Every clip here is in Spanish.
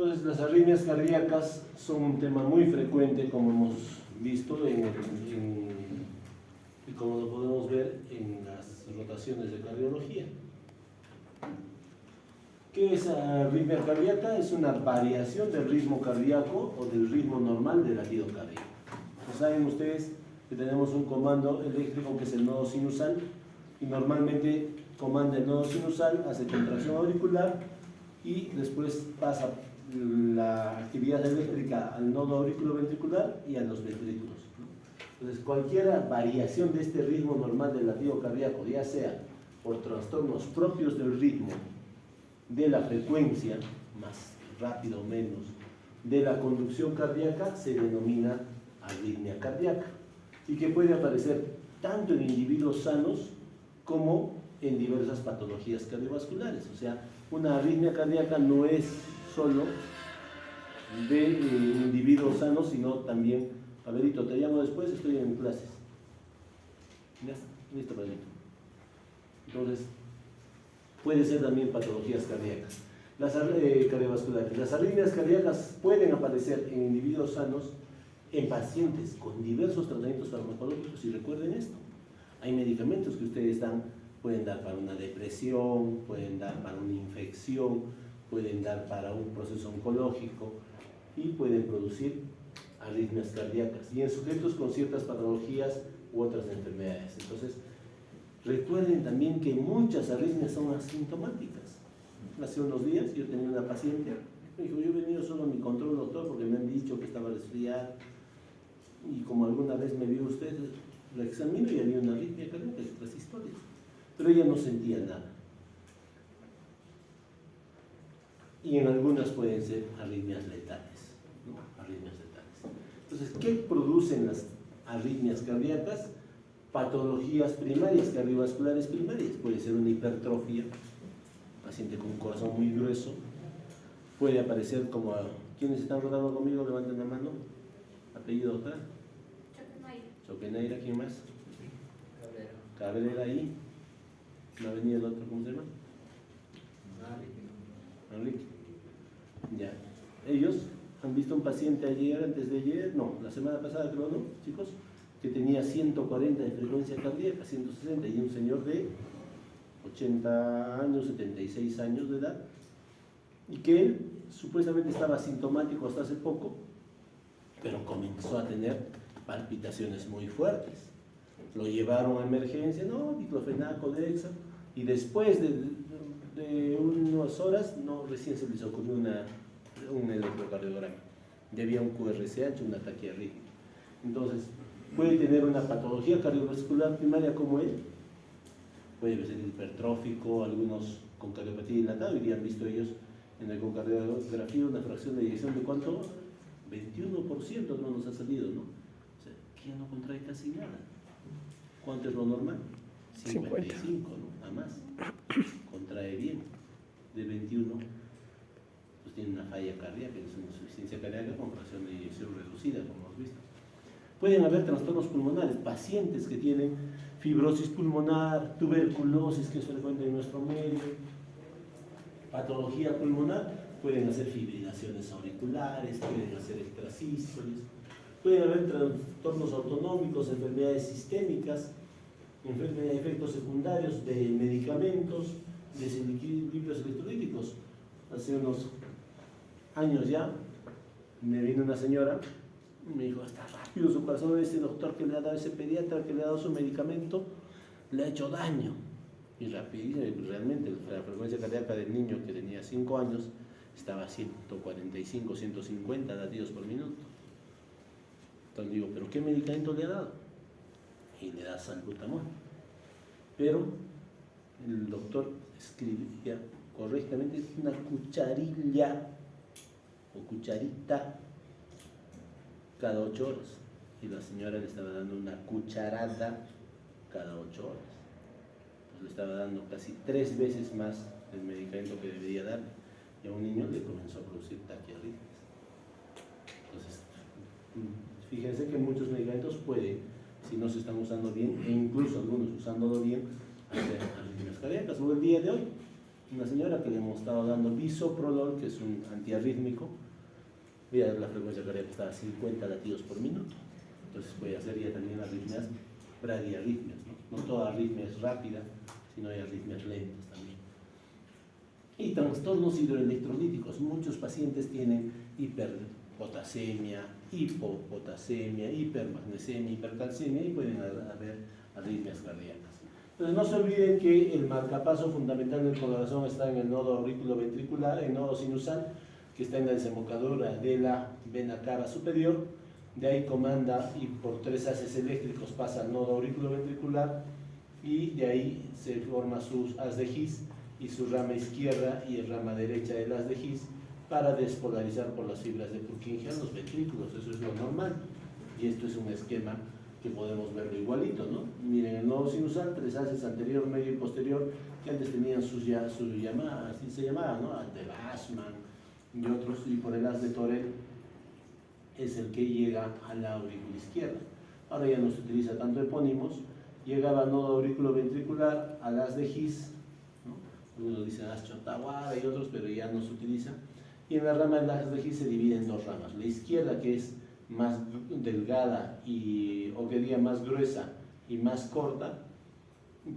Entonces, las arritmias cardíacas son un tema muy frecuente, como hemos visto y como lo podemos ver en las rotaciones de cardiología. ¿Qué es arritmia cardíaca? Es una variación del ritmo cardíaco o del ritmo normal del latido cardíaco. Pues saben ustedes que tenemos un comando eléctrico que es el nodo sinusal y normalmente comanda el nodo sinusal, hace contracción auricular y después pasa la actividad eléctrica al nodo auriculoventricular y a los ventrículos. Entonces, cualquier variación de este ritmo normal del latido cardíaco, ya sea por trastornos propios del ritmo, de la frecuencia, más rápido o menos, de la conducción cardíaca, se denomina arritmia cardíaca y que puede aparecer tanto en individuos sanos como en diversas patologías cardiovasculares. O sea, una arritmia cardíaca no es solo de individuos sanos, sino también, Pablito, te llamo después, estoy en clases. ¿Ya? Listo, Pablito. Entonces, puede ser también patologías cardíacas. Cardiovasculares. Las arritmias cardíacas pueden aparecer en individuos sanos, en pacientes con diversos tratamientos farmacológicos, y recuerden esto, hay medicamentos que ustedes dan, pueden dar para una depresión, pueden dar para una infección, pueden dar para un proceso oncológico y pueden producir arritmias cardíacas, y en sujetos con ciertas patologías u otras enfermedades. Entonces, recuerden también que muchas arritmias son asintomáticas. Hace unos días yo tenía una paciente, me dijo, yo he venido solo a mi control, doctor, porque me han dicho que estaba resfriada, y como alguna vez me vio usted, la examino y había una arritmia cardíaca y otras historias, pero ella no sentía nada. Y en algunas pueden ser arritmias letales, ¿no? Arritmias letales. Entonces, ¿qué producen las arritmias cardíacas? Patologías primarias, cardiovasculares primarias. Puede ser una hipertrofia, paciente con un corazón muy grueso. Puede aparecer como, ¿quiénes están rodando conmigo? Levanten la mano. Apellido, doctora. Choqueneira, ¿quién más? Cabrera ahí. ¿No ha venido el otro? ¿Cómo se llama? Enrique. Ya. Ellos han visto un paciente ayer, antes de ayer, no, la semana pasada creo, ¿no, chicos? Que tenía 140 de frecuencia cardíaca, 160, y un señor de 80 años, 76 años de edad, y que él supuestamente estaba asintomático hasta hace poco, pero comenzó a tener palpitaciones muy fuertes. Lo llevaron a emergencia, no, diclofenaco, Dexa, y después de unas horas, no, recién se les ocurrió un electrocardiograma. Ya había un QRCH, un ataque arrítmico. Entonces, puede tener una patología cardiovascular primaria como él, puede ser hipertrófico, algunos con cardiopatía dilatada, y han visto ellos en la ecocardiografía una fracción de eyección de ¿cuánto? 21% no nos ha salido, ¿no? O sea, que no contrae casi nada. ¿Cuánto es lo normal? 55, ¿no? A más. Contrae bien. De 21, pues tiene una falla cardíaca, es una insuficiencia cardíaca con fracción de eyección reducida, como hemos visto. Pueden haber trastornos pulmonares, pacientes que tienen fibrosis pulmonar, tuberculosis, que es frecuente en nuestro medio, patología pulmonar, pueden hacer fibrilaciones auriculares, pueden hacer extrasístoles, pueden haber trastornos autonómicos, enfermedades sistémicas, efectos secundarios de medicamentos, desequilibrios electrolíticos. Hace unos años ya me vino una señora y me dijo, está rápido su corazón, ese doctor que le ha dado, ese pediatra que le ha dado su medicamento, le ha hecho daño. Y rapidísimo, realmente la frecuencia cardíaca del niño que tenía 5 años estaba a 145, 150 latidos por minuto. Entonces digo, ¿pero qué medicamento le ha dado? Y le da salbutamol. Pero el doctor escribía correctamente una cucharilla o cucharita cada 8 horas. Y la señora le estaba dando una cucharada cada 8 horas. Entonces le estaba dando casi 3 veces más del medicamento que debería darle. Y a un niño le comenzó a producir taquiarritmias. Entonces, fíjense que muchos medicamentos pueden, si no se están usando bien, e incluso algunos usándolo bien, hacer arritmias cardíacas. O el día de hoy, una señora que le hemos estado dando bisoprolol, que es un antiarrítmico. Mira, la frecuencia cardíaca está a 50 latidos por minuto. Entonces puede hacer ya también arritmias, bradiarritmias, ¿no? No toda arritmia es rápida, sino hay arritmias lentas también. Y trastornos hidroelectrolíticos. Muchos pacientes tienen hiperpotasemia, hipopotasemia, hipermagnesemia, hipercalcemia y pueden haber arritmias cardíacas. Entonces no se olviden que el marcapaso fundamental del corazón está en el nodo auriculoventricular, el nodo sinusal, que está en la desembocadura de la vena cava superior. De ahí comanda y por 3 haces eléctricos pasa al nodo auriculoventricular y de ahí se forma sus haz de His y su rama izquierda y rama derecha del haz de His para despolarizar por las fibras de Purkinje a los ventrículos. Eso es lo normal y esto es un esquema que podemos verlo igualito, ¿no? Miren, el nodo sinusal, 3 haces anterior, medio y posterior, que antes tenían su llamada, así se llamaba, ¿no? De Bachmann y otros, y por el haz de Torel es el que llega a la aurícula izquierda. Ahora ya no se utiliza tanto epónimos, llegaba al nodo auriculoventricular, al haz de His, ¿no? Algunos dicen haz Chotawara y otros, pero ya no se utiliza. Y en la rama del haz de His se divide en 2 ramas. La izquierda, que es más delgada o que diga más gruesa y más corta,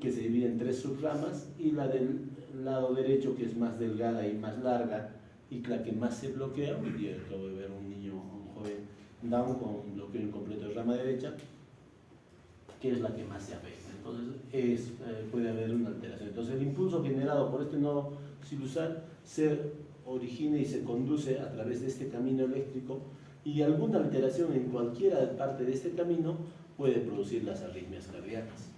que se divide en 3 subramas, y la del lado derecho, que es más delgada y más larga y la que más se bloquea. Hoy día acabo de ver un niño, un joven Down con bloqueo incompleto de rama derecha, que es la que más se afecta. Entonces puede haber una alteración. Entonces el impulso generado por este nodo sinusal se origina y se conduce a través de este camino eléctrico, y alguna alteración en cualquiera parte de este camino puede producir las arritmias cardíacas.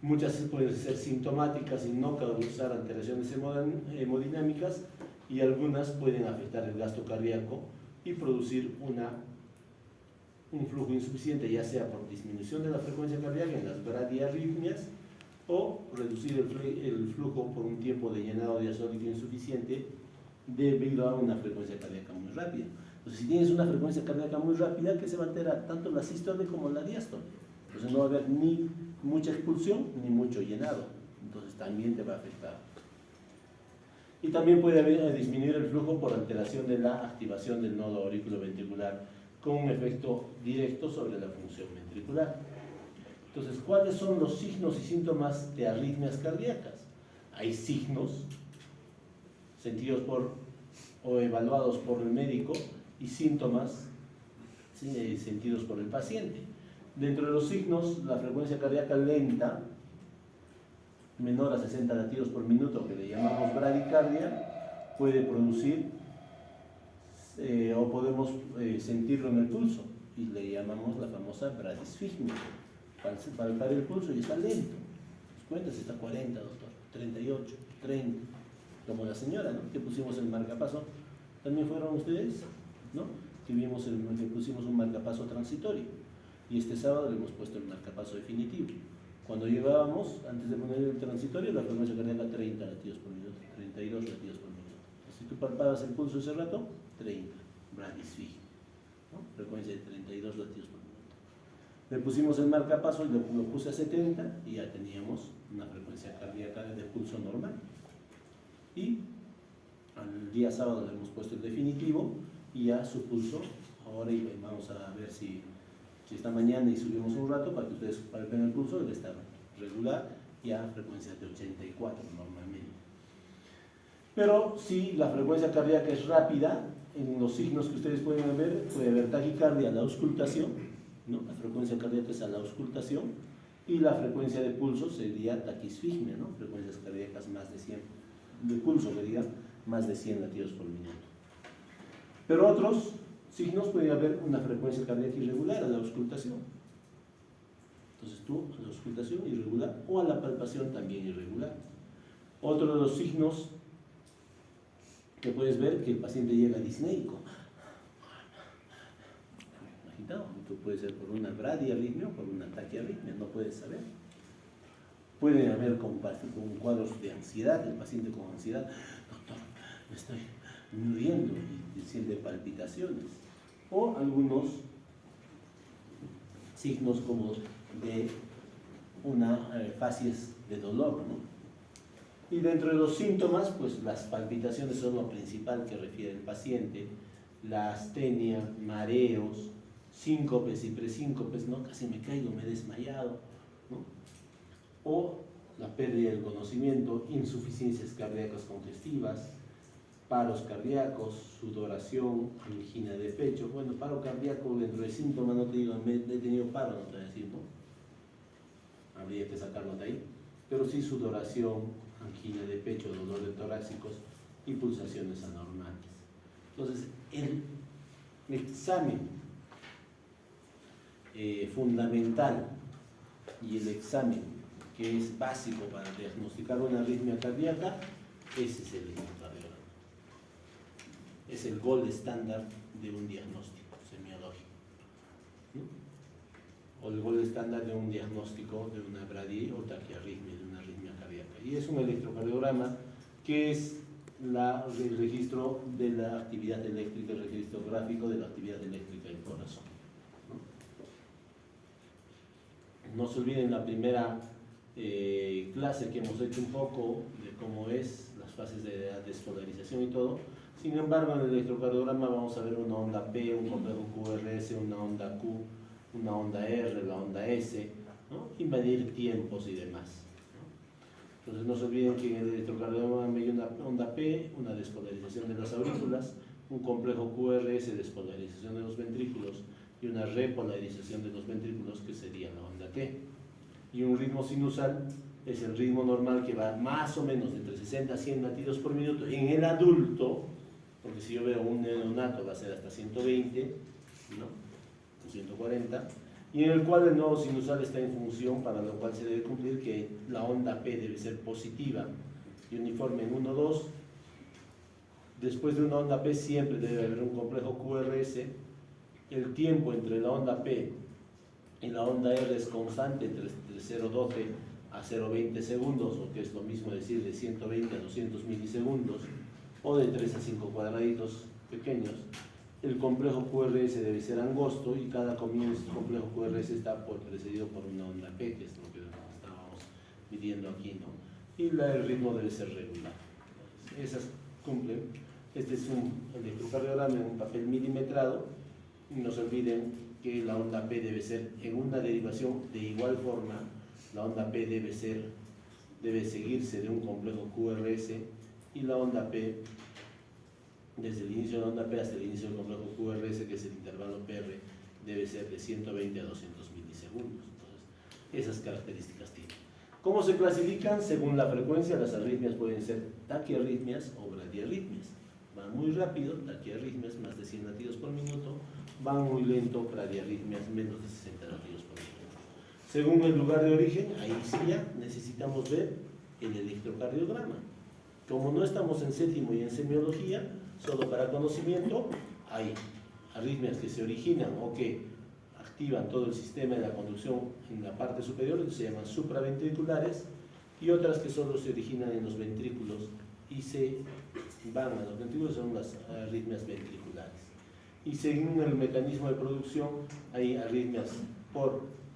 Muchas pueden ser sintomáticas y no causar alteraciones hemodinámicas, y algunas pueden afectar el gasto cardíaco y producir un flujo insuficiente, ya sea por disminución de la frecuencia cardíaca en las bradiarritmias o reducir el flujo por un tiempo de llenado diastólico insuficiente debido a una frecuencia cardíaca muy rápida. Entonces, si tienes una frecuencia cardíaca muy rápida, que se va a alterar tanto la sístole como la diástole. Entonces no va a haber ni mucha expulsión ni mucho llenado. Entonces también te va a afectar. Y también puede disminuir el flujo por alteración de la activación del nodo auriculoventricular, con un efecto directo sobre la función ventricular. Entonces, ¿cuáles son los signos y síntomas de arritmias cardíacas? Hay signos sentidos o evaluados por el médico y síntomas sentidos por el paciente. Dentro de los signos, la frecuencia cardíaca lenta, menor a 60 latidos por minuto, que le llamamos bradicardia, puede producir o podemos sentirlo en el pulso y le llamamos la famosa bradisfigmia. Palpar el pulso y está lento. Cuenta si está 40, doctor, 38, 30, como la señora, ¿no? Que pusimos el marcapaso. ¿También fueron ustedes? ¿No? Que pusimos un marcapaso transitorio, y este sábado le hemos puesto el marcapaso definitivo. Cuando llegábamos, antes de poner el transitorio, la frecuencia cardíaca 30 latidos por minuto, 32 latidos por minuto. Si tú palpabas el pulso ese rato, 30, bradisfigmia, ¿no? Frecuencia de 32 latidos por minuto. Le pusimos el marcapaso y lo puse a 70 y ya teníamos una frecuencia cardíaca de pulso normal. Y al día sábado le hemos puesto el definitivo y ya su pulso, ahora vamos a ver si esta mañana y subimos un rato para que ustedes palpen el pulso, debe estar regular, ya frecuencia de 84 normalmente. Pero si la frecuencia cardíaca es rápida, en los signos que ustedes pueden ver, puede haber taquicardia a la auscultación, ¿no? La frecuencia cardíaca es a la auscultación, y la frecuencia de pulso sería taquisfigmia, ¿no? Frecuencias cardíacas más de 100, de pulso que diga, más de 100 latidos por minuto. Pero otros signos puede haber una frecuencia cardíaca irregular a la auscultación. Entonces tú a la auscultación irregular o a la palpación también irregular. Otro de los signos que puedes ver, que el paciente llega disneico, agitado. Esto puede ser por una bradiarritmia o por una taquiarritmia, no puedes saber. Puede haber con cuadros de ansiedad, el paciente con ansiedad, doctor, me estoy muriendo, y siente palpitaciones. O algunos signos como de una facies de dolor, ¿no? Y dentro de los síntomas, pues las palpitaciones son lo principal que refiere el paciente, la astenia, mareos, síncopes y presíncopes, ¿no? Casi me caigo, me he desmayado, ¿no? O la pérdida del conocimiento, insuficiencias cardíacas congestivas, paros cardíacos, sudoración, angina de pecho. Bueno, paro cardíaco dentro de síntomas no te digo, he tenido paro, no te voy a decir, ¿no? Habría que sacarlo de ahí. Pero sí sudoración, angina de pecho, dolores torácicos y pulsaciones anormales. Entonces, el examen fundamental y el examen que es básico para diagnosticar una arritmia cardíaca, ese es el electrocardiograma. Es el gold estándar de un diagnóstico semiológico, ¿no? O el gold estándar de un diagnóstico de una bradie o taquiarritmia, de una arritmia cardíaca. Y es un electrocardiograma que es el registro de la actividad eléctrica, el registro gráfico de la actividad eléctrica del corazón, ¿no? No se olviden la primera clase que hemos hecho un poco de cómo es las fases de despolarización y todo. Sin embargo, en el electrocardiograma vamos a ver una onda P, un complejo QRS, una onda Q, una onda R, la onda S, ¿no? Y medir tiempos y demás, ¿no? Entonces no se olviden que en el electrocardiograma hay una onda P, una despolarización de las aurículas, un complejo QRS, despolarización de los ventrículos, y una repolarización de los ventrículos, que sería la onda T. Y un ritmo sinusal es el ritmo normal que va más o menos entre 60 a 100 latidos por minuto en el adulto, porque si yo veo un neonato va a ser hasta 120, ¿no? O 140, y en el cual el nodo sinusal está en función, para lo cual se debe cumplir que la onda P debe ser positiva y uniforme en 1, 2. Después de una onda P siempre debe haber un complejo QRS. El tiempo entre la onda P y la onda R es constante entre 0,12 a 0,20 segundos, o que es lo mismo decir de 120 a 200 milisegundos, o de 3 a 5 cuadraditos pequeños. El complejo QRS debe ser angosto y cada comienzo complejo QRS está precedido por una onda P, que es lo que estábamos midiendo aquí, ¿no? Y el ritmo debe ser regular. Esas cumplen. Este es un electrocardiograma en un papel milimetrado. Y no se olviden que la onda P debe ser en una derivación de igual forma. La onda P debe seguirse de un complejo QRS, y la onda P, desde el inicio de la onda P hasta el inicio del complejo QRS, que es el intervalo PR, debe ser de 120 a 200 milisegundos. Entonces, esas características tienen. ¿Cómo se clasifican? Según la frecuencia, las arritmias pueden ser taquiarritmias o bradiarritmias. Van muy rápido, taquiarritmias, más de 100 latidos por minuto. Van muy lento, bradiarritmias, menos de 60 latidos por minuto. Según el lugar de origen, ahí sí ya necesitamos ver el electrocardiograma. Como no estamos en séptimo y en semiología, solo para conocimiento, hay arritmias que se originan o que activan todo el sistema de la conducción en la parte superior, que se llaman supraventriculares, y otras que solo se originan en los ventrículos y se van a los ventrículos, son las arritmias ventriculares. Y según el mecanismo de producción, hay arritmias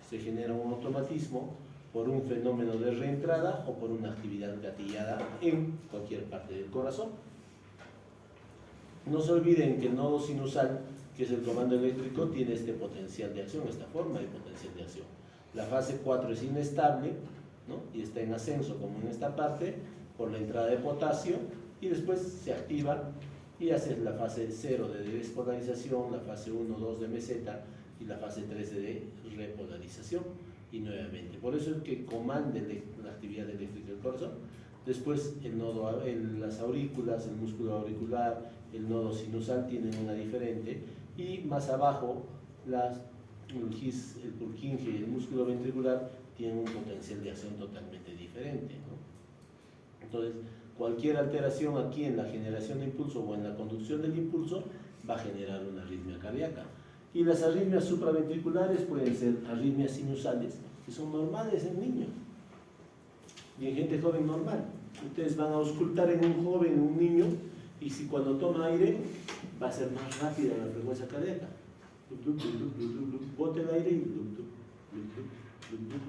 se genera un automatismo, por un fenómeno de reentrada o por una actividad gatillada en cualquier parte del corazón. No se olviden que el nodo sinusal, que es el comando eléctrico, tiene este potencial de acción, esta forma de potencial de acción. La fase 4 es inestable, ¿no? Y está en ascenso, como en esta parte, por la entrada de potasio, y después se activa y hace la fase 0 de despolarización, la fase 1, 2 de meseta y la fase 3 de repolarización. Y nuevamente, por eso es que comande la actividad eléctrica del corazón. Después las aurículas, el músculo auricular, el nodo sinusal tienen una diferente, y más abajo el Purkinje y el músculo ventricular tienen un potencial de acción totalmente diferente, ¿no? Entonces, cualquier alteración aquí en la generación de impulso o en la conducción del impulso va a generar una arritmia cardíaca. Y las arritmias supraventriculares pueden ser arritmias sinusales, que son normales en niños y en gente joven normal. Ustedes van a auscultar en un joven, en un niño, y si cuando toma aire va a ser más rápida la frecuencia cardíaca. Bote el aire y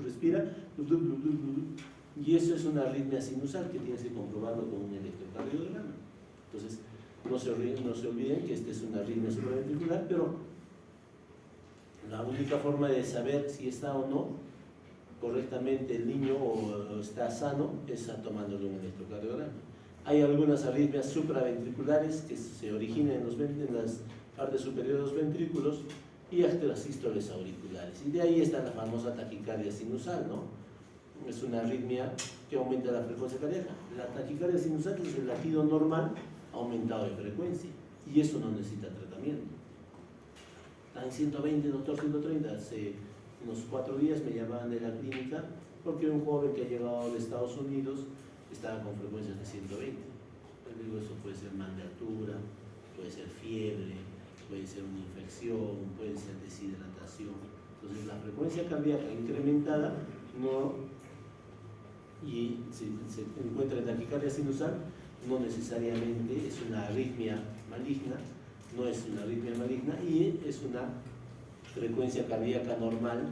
respira, Y eso es una arritmia sinusal que tienes que comprobarlo con un electrocardiograma. Entonces, no se olviden que esta es una arritmia supraventricular, pero la única forma de saber si está o no correctamente el niño o está sano es tomándole un electrocardiograma. Hay algunas arritmias supraventriculares que se originan en las partes superiores de los ventrículos y hasta las sístoles auriculares. Y de ahí está la famosa taquicardia sinusal, ¿no? Es una arritmia que aumenta la frecuencia cardíaca. La taquicardia sinusal es el latido normal aumentado de frecuencia y eso no necesita tratamiento. Está en 120, doctor, 130. Hace unos 4 días me llamaban de la clínica porque un joven que ha llegado de Estados Unidos estaba con frecuencias de 120. Les digo, eso puede ser mal de altura, puede ser fiebre, puede ser una infección, puede ser deshidratación. Entonces la frecuencia cardíaca incrementada y se encuentra en taquicardia sinusal, no necesariamente es una arritmia maligna, no es una arritmia maligna y es una frecuencia cardíaca normal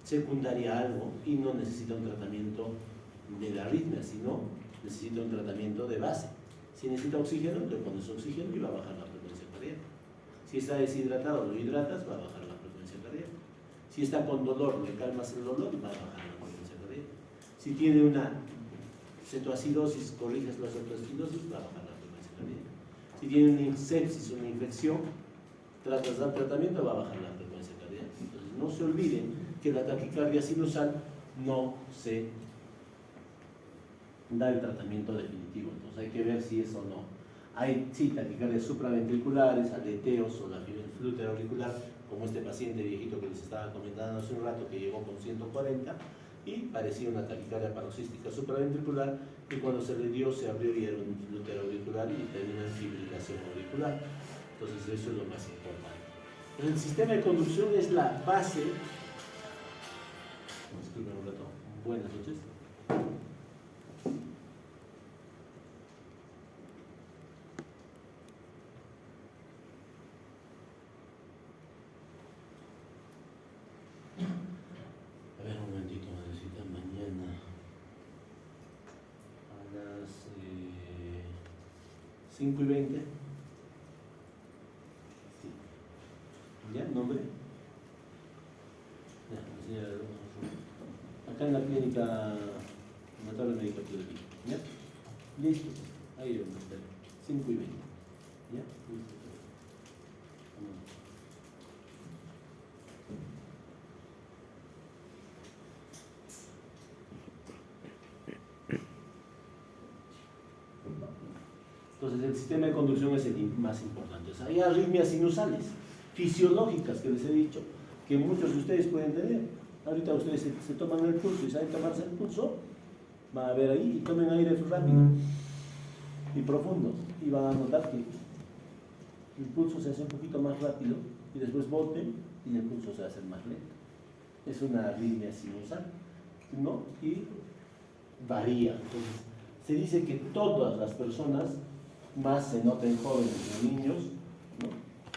secundaria a algo y no necesita un tratamiento de la arritmia, sino necesita un tratamiento de base. Si necesita oxígeno, le pones oxígeno y va a bajar la frecuencia cardíaca. Si está deshidratado, lo hidratas, va a bajar la frecuencia cardíaca. Si está con dolor, le calmas el dolor y va a bajar la frecuencia cardíaca. Si tiene una cetoacidosis, corriges la cetoacidosis, va a bajar la frecuencia cardíaca. Si tiene una sepsis, una infección, tratas de dar tratamiento, va a bajar la frecuencia cardíaca. Entonces, no se olviden que la taquicardia sinusal no se da el tratamiento definitivo. Entonces, hay que ver si es o no. Hay sí taquicardias supraventriculares, aleteos o la flúter auricular, como este paciente viejito que les estaba comentando hace un rato que llegó con 140 y parecía una taquicardia paroxística supraventricular y cuando se le dio se abrió y era un flúter auricular y terminó en fibrilación auricular. Entonces eso es lo más importante. El sistema de conducción es la base. Disculpen un rato. Buenas noches. A ver, un momentito, necesita mañana a las 5:20. Sí. ¿Ya? ¿Nombre? Ya, la señora. Acá en la clínica Natalia Médica Clínica. ¿Ya? Listo. Ahí vamos a estar. 5:20. ¿Ya? Listo. Entonces el sistema de conducción es el más importante. O sea, hay arritmias sinusales, fisiológicas que les he dicho, que muchos de ustedes pueden tener. Ahorita ustedes se toman el pulso y saben tomarse el pulso, van a ver ahí y tomen aire rápido y profundo y van a notar que el pulso se hace un poquito más rápido y después boten y el pulso se hace más lento. Es una arritmia sinusal, ¿no? Y varía. Entonces, se dice que todas las personas, más se nota en jóvenes y en niños, ¿no?,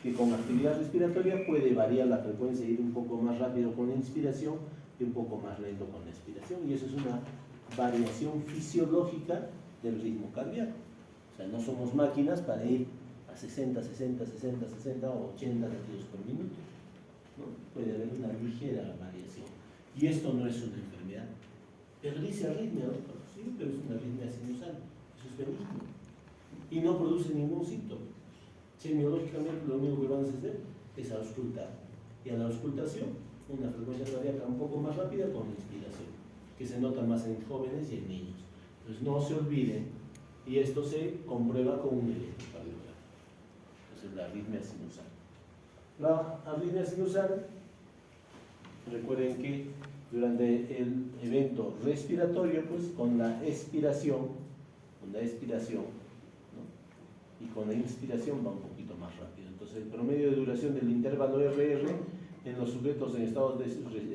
que con actividad respiratoria puede variar la frecuencia e ir un poco más rápido con la inspiración y un poco más lento con la expiración, y eso es una variación fisiológica del ritmo cardíaco. O sea, no somos máquinas para ir a 60, 60, 60, 60 o 80 latidos por minuto, ¿no? Puede haber una ligera variación. Y esto no es una enfermedad. Pero dice arritmia, doctor. Sí, pero es una arritmia sinusal. Eso es benigno. Y no produce ningún síntoma. Semiológicamente lo único que van a hacer es auscultar. Y a la auscultación, una frecuencia cardíaca un poco más rápida con la inspiración, que se nota más en jóvenes y en niños. Entonces no se olviden, y esto se comprueba con un electrocardiograma. Entonces la arritmia sinusal. La arritmia sinusal, recuerden que durante el evento respiratorio, pues con la expiración, ¿no?, y con la inspiración va un poquito más rápido. Entonces el promedio de duración del intervalo RR en los sujetos en estados de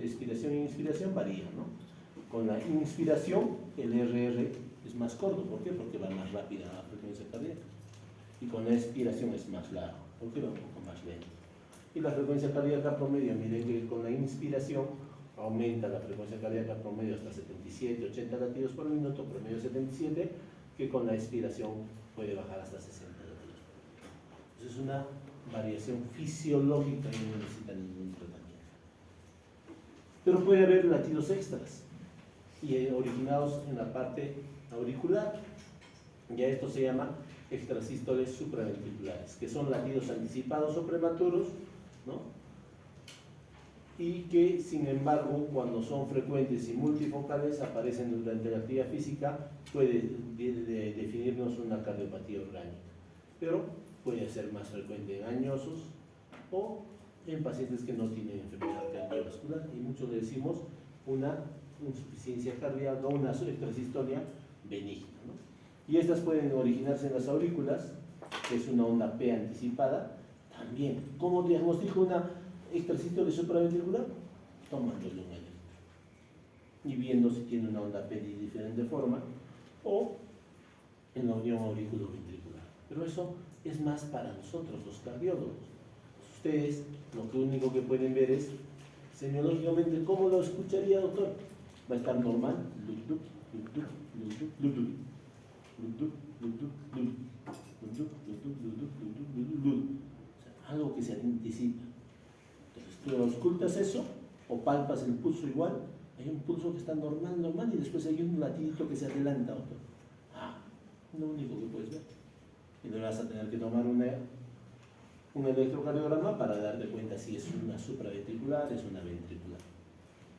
expiración e inspiración varía, ¿no? Con la inspiración el RR es más corto. ¿Por qué? Porque va más rápida la frecuencia cardíaca. Y con la expiración es más largo, porque va un poco más lento. Y la frecuencia cardíaca promedio, miren que con la inspiración aumenta la frecuencia cardíaca promedio hasta 77, 80 latidos por minuto, promedio 77, que con la expiración puede bajar hasta 60 latidos por minuto. Entonces es una variación fisiológica y no necesita ningún tratamiento. Pero puede haber latidos extras y originados en la parte auricular. Ya esto se llama extrasístoles supraventriculares, que son latidos anticipados o prematuros, ¿no? Y que, sin embargo, cuando son frecuentes y multifocales, aparecen durante la actividad física, puede definirnos una cardiopatía orgánica, pero puede ser más frecuente en añosos o en pacientes que no tienen enfermedad cardiovascular, y muchos le decimos una insuficiencia cardíaca o una extrasistolia benigna, ¿no? Y estas pueden originarse en las aurículas, que es una onda P anticipada. También, ¿cómo diagnostico una extrasístole supraventricular? Tomándole un electro y viendo si tiene una onda P de diferente forma o en la unión auriculoventricular. Pero eso es más para nosotros, los cardiólogos. Ustedes lo único que pueden ver es semiológicamente cómo lo escucharía, doctor. Va a estar normal, algo que se anticipa. Entonces tú auscultas eso o palpas el pulso igual, hay un pulso que está normal, y después hay un latidito que se adelanta a otro. Lo único que puedes ver. Y le vas a tener que tomar un electrocardiograma para darte cuenta si es una supraventricular, es una ventricular.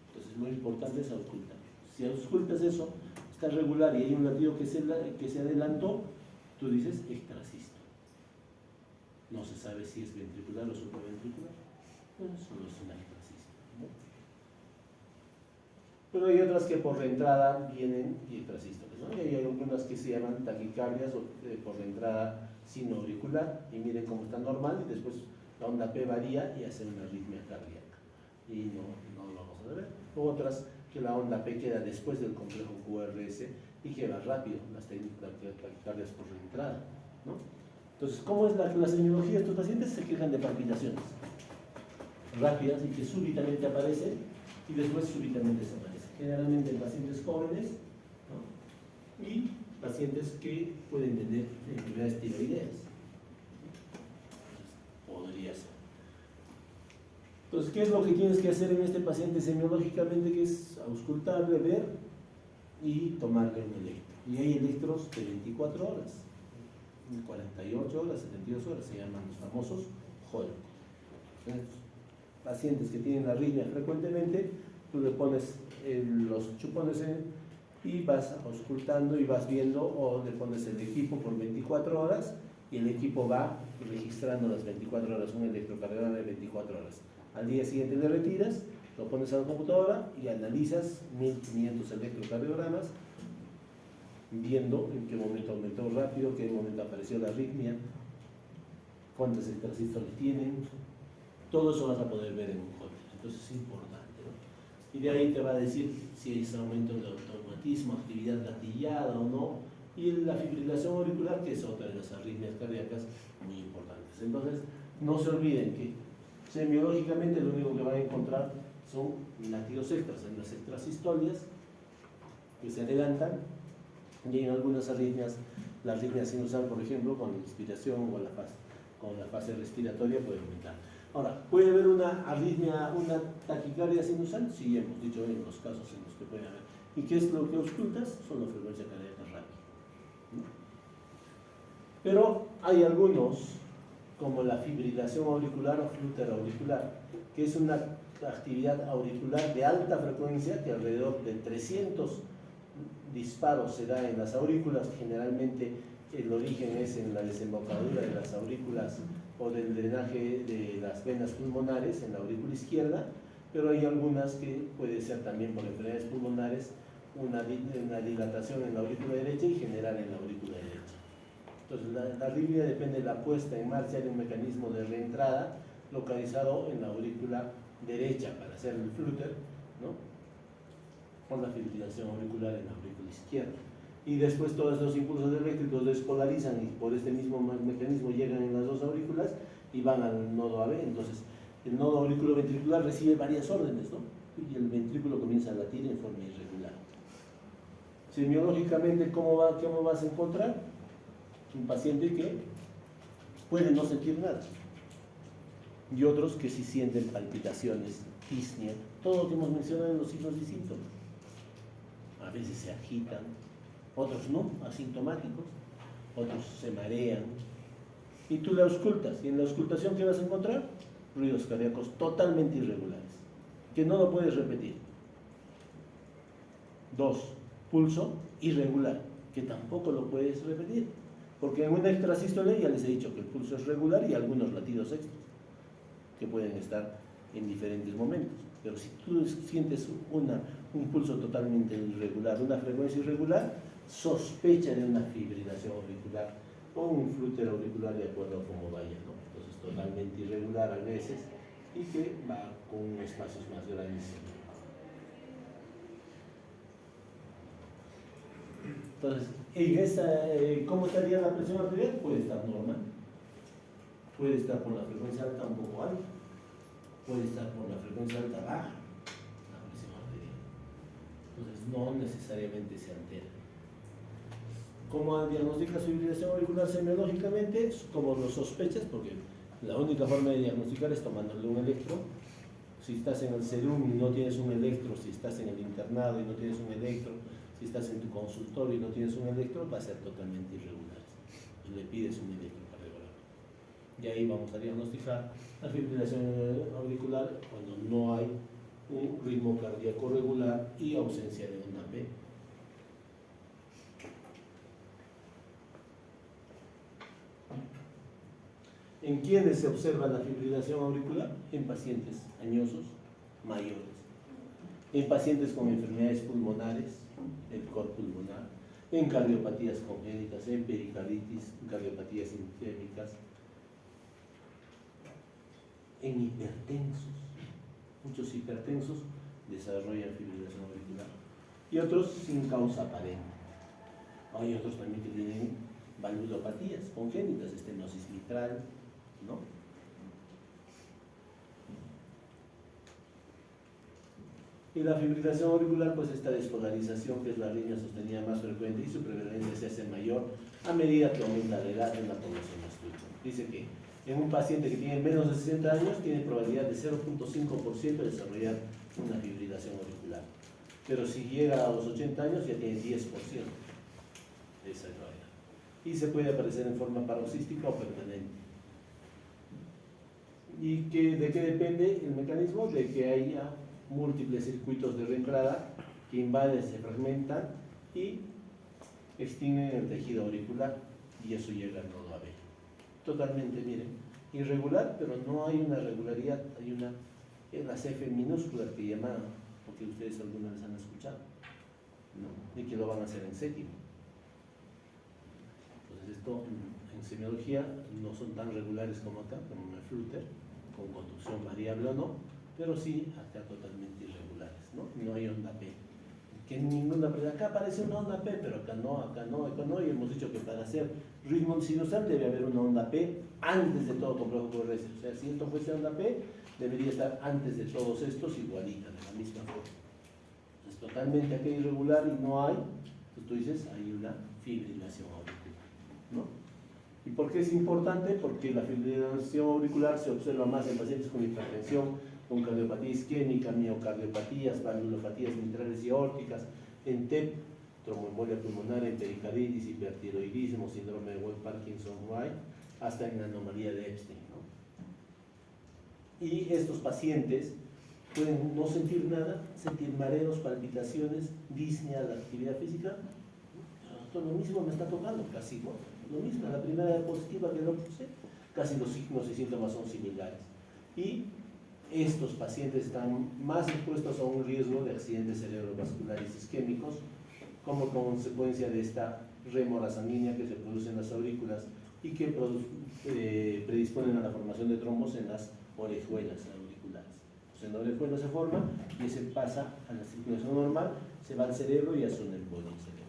Entonces lo importante es auscultar. Si auscultas eso, está regular y hay un latido que se adelantó, tú dices extrasístole. No se sabe si es ventricular o supraventricular, pero solo es una extrasístole, ¿no? Pero hay otras que por reentrada vienen extrasístoles, ¿no? Y hay algunas que se llaman taquicardias o por reentrada sinoauricular, y miren cómo está normal, y después la onda P varía y hace una arritmia cardíaca, y no lo vamos a ver. Otras que la onda P queda después del complejo QRS y que va rápido, las taquicardias por reentrada, ¿no? Entonces, ¿cómo es la semiología? Estos pacientes se quejan de palpitaciones rápidas y que súbitamente aparecen y después súbitamente desaparecen. Generalmente en pacientes jóvenes, ¿no? Y pacientes que pueden tener enfermedades tiroideas. Podría ser. Entonces, ¿qué es lo que tienes que hacer en este paciente semiológicamente? Que es auscultarle, ver y tomarle un electro. Y hay electros de 24 horas, 48 horas, 72 horas, se llaman los famosos Holter. Pacientes que tienen arritmia frecuentemente, tú le pones los chupones y vas auscultando y vas viendo, o le pones el equipo por 24 horas y el equipo va registrando las 24 horas, un electrocardiograma de 24 horas. Al día siguiente le retiras, lo pones a la computadora y analizas 1500 electrocardiogramas, viendo en qué momento aumentó rápido, en qué momento apareció la arritmia, cuántas extrasístoles tienen. Todo eso vas a poder ver en un Holter. Entonces es importante, ¿no? Y de ahí te va a decir si es aumento de automatismo, actividad gatillada o no, y la fibrilación auricular, que es otra de las arritmias cardíacas muy importantes. Entonces, no se olviden que semiológicamente lo único que van a encontrar son latidos extras en las extrasistolias que se adelantan, y en algunas arritmias, la arritmia sinusal, por ejemplo, con la inspiración o con la fase respiratoria puede aumentar. Ahora, ¿puede haber una arritmia, una taquicardia sinusal? Sí, hemos dicho en los casos en los que puede haber. ¿Y qué es lo que auscultas? Son la frecuencia cardíaca rápida, ¿no? Pero hay algunos, como la fibrilación auricular o flutter auricular, que es una actividad auricular de alta frecuencia, que alrededor de 300 disparos se da en las aurículas. Generalmente el origen es en la desembocadura de las aurículas o del drenaje de las venas pulmonares en la aurícula izquierda, pero hay algunas que puede ser también por enfermedades pulmonares, una dilatación en la aurícula derecha y general en la aurícula derecha. Entonces la arritmia depende de la puesta en marcha de un mecanismo de reentrada localizado en la aurícula derecha para hacer el flutter, ¿no? Con la fibrilación auricular en la aurícula izquierda. Y después todos esos impulsos eléctricos despolarizan y por este mismo mecanismo llegan en las dos aurículas y van al nodo AB. Entonces el nodo auriculoventricular recibe varias órdenes, ¿no? y el ventrículo comienza a latir en forma irregular. Semiológicamente, ¿cómo vas a encontrar? Un paciente que puede no sentir nada y otros que sí sienten palpitaciones, disnea, todo lo que hemos mencionado en los signos y síntomas. A veces se agitan, otros no, asintomáticos, otros se marean. Y tú la auscultas, y en la auscultación, ¿qué vas a encontrar? Ruidos cardíacos totalmente irregulares, que no lo puedes repetir. 2, pulso irregular, que tampoco lo puedes repetir, porque en una extrasístole ya les he dicho que el pulso es regular y algunos latidos extras, que pueden estar en diferentes momentos. Pero si tú sientes un pulso totalmente irregular, una frecuencia irregular, sospecha de una fibrilación auricular o un flúter auricular, de acuerdo a cómo vaya, ¿no? Entonces, totalmente irregular a veces y que va con espacios más grandes. Entonces, ¿cómo estaría la presión arterial? Puede estar normal, puede estar por la frecuencia alta un poco alta, puede estar por la frecuencia alta baja, la presión arterial. Entonces, no necesariamente se altera. ¿Cómo diagnosticas fibrilación auricular semiológicamente? Como lo sospechas, porque la única forma de diagnosticar es tomándole un electro. Si estás en el serum y no tienes un electro, si estás en el internado y no tienes un electro, si estás en tu consultorio y no tienes un electro, va a ser totalmente irregular. Y le pides un electrocardiograma. Y ahí vamos a diagnosticar la fibrilación auricular cuando no hay un ritmo cardíaco regular y ausencia de onda P. ¿En quiénes se observa la fibrilación auricular? En pacientes añosos, mayores. En pacientes con enfermedades pulmonares, el cor pulmonar, en cardiopatías congénitas, en pericarditis, en cardiopatías isquémicas, en hipertensos. Muchos hipertensos desarrollan fibrilación auricular y otros sin causa aparente. Hay otros también que tienen valvulopatías congénitas, estenosis mitral, ¿no? Y la fibrilación auricular, pues esta despolarización, que es la arritmia sostenida más frecuente, y su prevalencia se hace mayor a medida que aumenta la edad en la población adulta. Dice que en un paciente que tiene menos de 60 años tiene probabilidad de 0.5% de desarrollar una fibrilación auricular. Pero si llega a los 80 años ya tiene 10% de esa gravedad. Y se puede aparecer en forma paroxística o permanente. ¿Y de qué depende el mecanismo? De que haya múltiples circuitos de reentrada que invaden, se fragmentan y extinguen el tejido auricular, y eso llega al nodo AB. Totalmente, miren, irregular, pero no hay una regularidad, hay las F minúsculas que llaman, porque ustedes alguna vez han escuchado, ¿no? Y que lo van a hacer en séptimo. Entonces esto en semiología no son tan regulares como acá, como en el flúter, con conducción variable o no, pero sí acá totalmente irregulares, ¿no? No hay onda P. Que ninguna, acá aparece una onda P, pero acá no, y hemos dicho que para hacer ritmo sinusal debe haber una onda P antes de todo complejo QRS. O sea, si esto fuese onda P, debería estar antes de todos estos igualita, de la misma forma. Es totalmente acá irregular y no hay, pues tú dices, hay una fibrilación auricular, ¿no? ¿Y por qué es importante? Porque la fibrilación auricular se observa más en pacientes con hipertensión, con cardiopatía isquémica, miocardiopatías, valvulopatías mitrales y aórticas, en TEP, tromboembolia pulmonar, en pericarditis, hipertiroidismo, síndrome de West-Parkinson-White, hasta en anomalía de Epstein, ¿no? Y estos pacientes pueden no sentir nada, sentir mareos, palpitaciones, disnea, la actividad física. Esto lo mismo me está tocando, casi, ¿no? Lo mismo, la primera diapositiva que lo puse, casi los signos y síntomas son similares. Y estos pacientes están más expuestos a un riesgo de accidentes cerebrovasculares isquémicos como consecuencia de esta rémora sanguínea que se produce en las aurículas y que predisponen a la formación de trombos en las orejuelas auriculares. Entonces, en la orejuela se forma y se pasa a la circulación normal, se va al cerebro y hace un embolio en cerebro.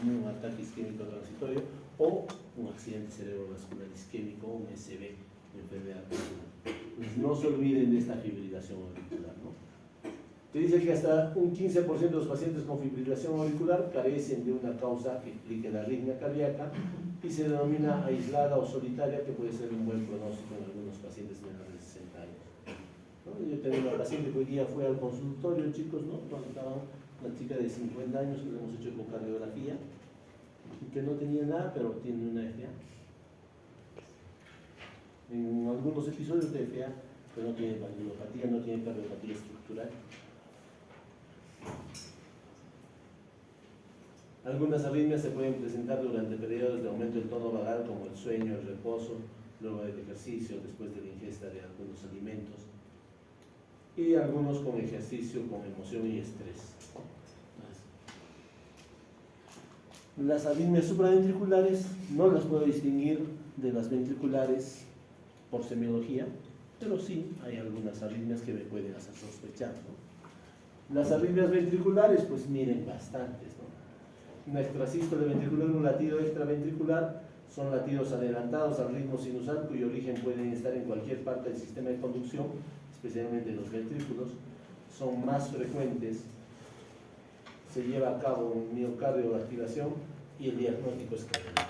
Un ataque isquémico transitorio o un accidente cerebrovascular isquémico, un SB, enfermedad vascular. Pues no se olviden de esta fibrilación auricular, ¿no? Te dice que hasta un 15% de los pacientes con fibrilación auricular carecen de una causa que explique la arritmia cardíaca y se denomina aislada o solitaria, que puede ser un buen pronóstico en algunos pacientes menores de 60 años, ¿no? Yo tengo una paciente que hoy día fue al consultorio, chicos, ¿no? Cuando estaba una chica de 50 años que le hemos hecho ecocardiografía y que no tenía nada, pero tiene una FA. En algunos episodios de FA, pero no tiene valvulopatía, no tiene cardiopatía estructural. Algunas arritmias se pueden presentar durante periodos de aumento del tono vagal, como el sueño, el reposo, luego del ejercicio, después de la ingesta de algunos alimentos, y algunos con ejercicio, con emoción y estrés. Las arritmias supraventriculares no las puedo distinguir de las ventriculares por semiología, pero sí hay algunas arritmias que me pueden hacer sospechar, ¿no? Las arritmias ventriculares, pues miren bastantes, ¿no? Una extrasístole ventricular, un latido extraventricular, son latidos adelantados al ritmo sinusal cuyo origen puede estar en cualquier parte del sistema de conducción, especialmente en los ventrículos, son más frecuentes, se lleva a cabo un miocardio de activación y el diagnóstico es cardiológico.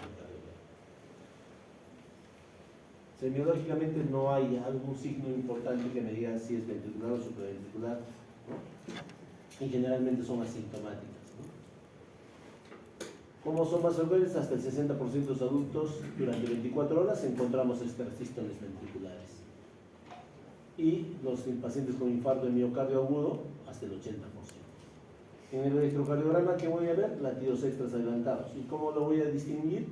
Semiológicamente no hay algún signo importante que me diga si es ventricular o supraventricular, ¿no? Y generalmente son asintomáticas, ¿no? Como son más frecuentes, hasta el 60% de los adultos durante 24 horas encontramos extrasístoles ventriculares. Y los pacientes con infarto de miocardio agudo, hasta el 80%. En el electrocardiograma, ¿qué voy a ver? Latidos extras adelantados. ¿Y cómo lo voy a distinguir?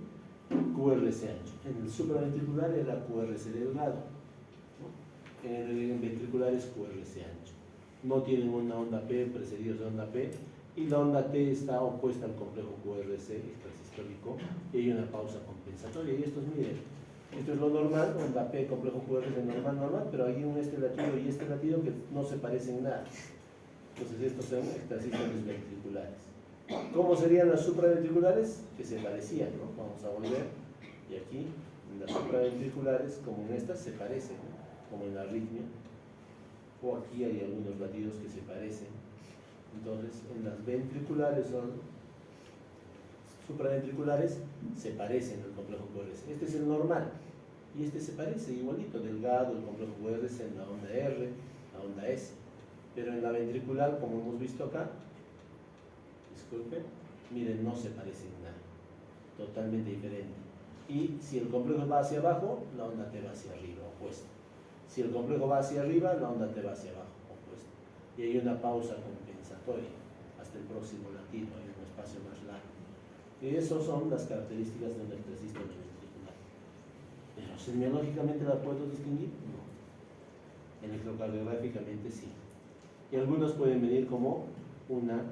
QRS ancho. En el supraventricular era QRS delgado, ¿no? En el ventricular es QRS ancho. No tienen una onda P, precedidos de onda P, y la onda T está opuesta al complejo QRS extrasistólico, y hay una pausa compensatoria. Y estos, miren, esto es lo normal, onda P, complejo QRS normal, pero hay un este latido y este latido que no se parecen nada. Entonces estos son extrasístoles ventriculares. ¿Cómo serían las supraventriculares? Que se parecían, ¿no? Vamos a volver, y aquí, en las supraventriculares, como en estas, se parecen, ¿no? Como en la arritmia, o aquí hay algunos latidos que se parecen. Entonces, en las ventriculares son supraventriculares, se parecen al complejo QRS. Este es el normal, y este se parece igualito, delgado, el complejo QRS en la onda R, la onda S. Pero en la ventricular, como hemos visto acá, disculpen, miren, no se parecen nada, totalmente diferente. Y si el complejo va hacia abajo, la onda T va hacia arriba, opuesto. Si el complejo va hacia arriba, la onda T va hacia abajo, opuesto. Y hay una pausa compensatoria hasta el próximo latido, hay un espacio más largo. Y esas son las características de un extrasístole ventricular. Pero semiológicamente la puedo distinguir, no. Electrocardiográficamente sí. Y algunos pueden venir como una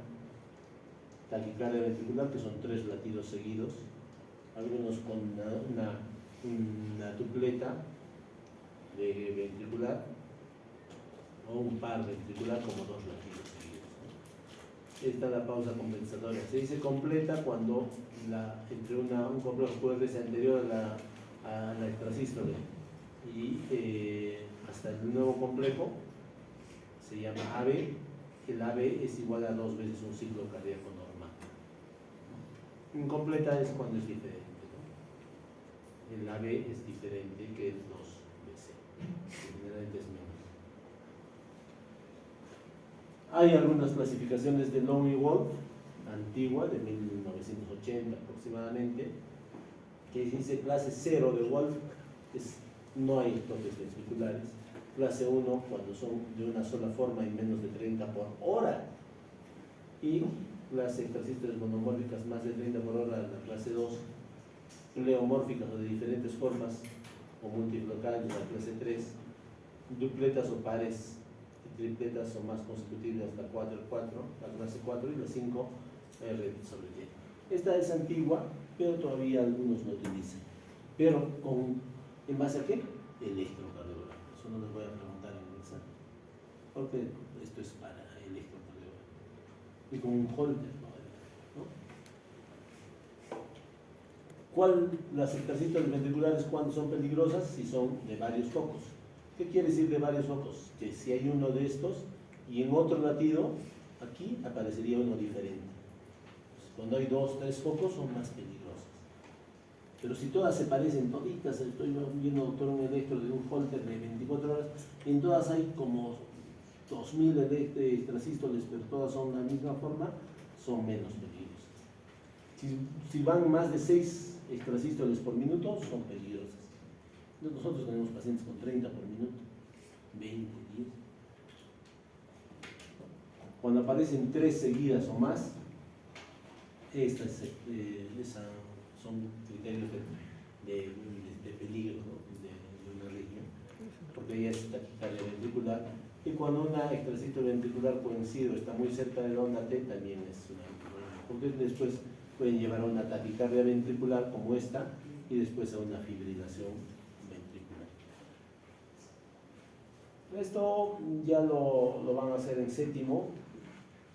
taquicardia ventricular, que son 3 latidos seguidos, algunos con una dupleta de ventricular, o un par ventricular como 2 latidos seguidos, ¿no? Esta es la pausa compensatoria. Se dice completa cuando entre un complejo QRS anterior a la extrasístole y hasta el nuevo complejo se llama AB. El AB es igual a 2 veces un ciclo cardíaco normal. Incompleta es cuando es diferente, ¿no? El AB es diferente que el 2BC, que generalmente es menos. Hay algunas clasificaciones de Lowe y Wolf, antigua, de 1980 aproximadamente, que dice clase 0 de Wolf, no hay toques ventriculares. Clase 1 cuando son de una sola forma y menos de 30 por hora, y clase extrasístoles monomórficas más de 30 por hora, la clase 2, pleomórficas o de diferentes formas o multiflocales, la clase 3, dupletas o pares, y tripletas o más constitutivas, la 4, la clase 4, y la 5, R sobre Y. Esta es antigua, pero todavía algunos lo utilizan. Pero ¿en base a qué? Electrocardiograma. Eso no les voy a preguntar en el examen, porque esto es para electrocardiograma. Y con un holter, ¿no? Las extrasístoles ventriculares, cuando son peligrosas? Si son de varios focos. ¿Qué quiere decir de varios focos? Que si hay uno de estos y en otro latido, aquí aparecería uno diferente. Cuando hay 2, 3 focos son más peligrosas. Pero si todas se parecen, toditas, estoy viendo, doctor, un electro de un Holter de 24 horas, y en todas hay como 2000 extrasístoles, pero todas son de la misma forma, son menos peligrosas. Si van más de 6 extrasístoles por minuto, son peligrosas. Nosotros tenemos pacientes con 30 por minuto, 20, 10. Cuando aparecen 3 seguidas o más, son criterios de peligro, ¿no? de una arritmia, porque ya es taquicardia ventricular. Y cuando una extrasístole ventricular coincide o está muy cerca de la onda T, también es una arritmia, porque después pueden llevar a una taquicardia ventricular como esta y después a una fibrilación ventricular. Esto ya lo van a hacer en séptimo,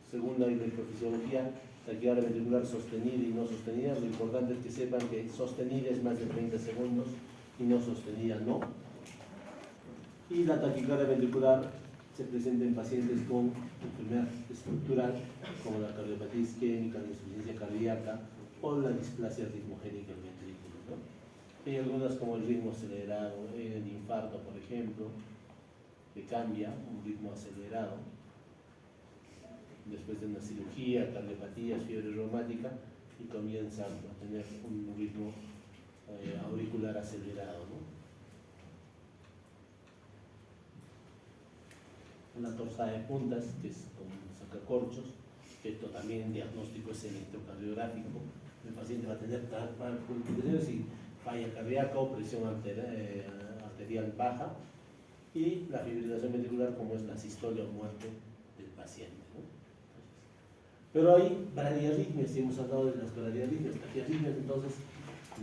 segunda electrofisiología, taquicardia ventricular sostenida y no sostenida. Lo importante es que sepan que sostenida es más de 30 segundos y no sostenida no. Y la taquicardia ventricular se presenta en pacientes con enfermedad estructural como la cardiopatía isquémica, la insuficiencia cardíaca o la displasia ritmogénica del ventrículo, ¿no? Hay algunas como el ritmo acelerado, el infarto, por ejemplo, que cambia un ritmo acelerado después de una cirugía, cardiopatías, fiebre reumática, y comienzan a tener un ritmo auricular acelerado, ¿no? Una torsada de puntas, que es como un sacacorchos, que esto también diagnóstico es electrocardiográfico. El paciente va a tener palpitaciones y falla cardíaca o presión arterial baja, y la fibrilación ventricular como es la sistolia o muerte del paciente, ¿no? Pero hay bradiarritmias, y hemos hablado de las bradiarritmias, taquiarritmias, entonces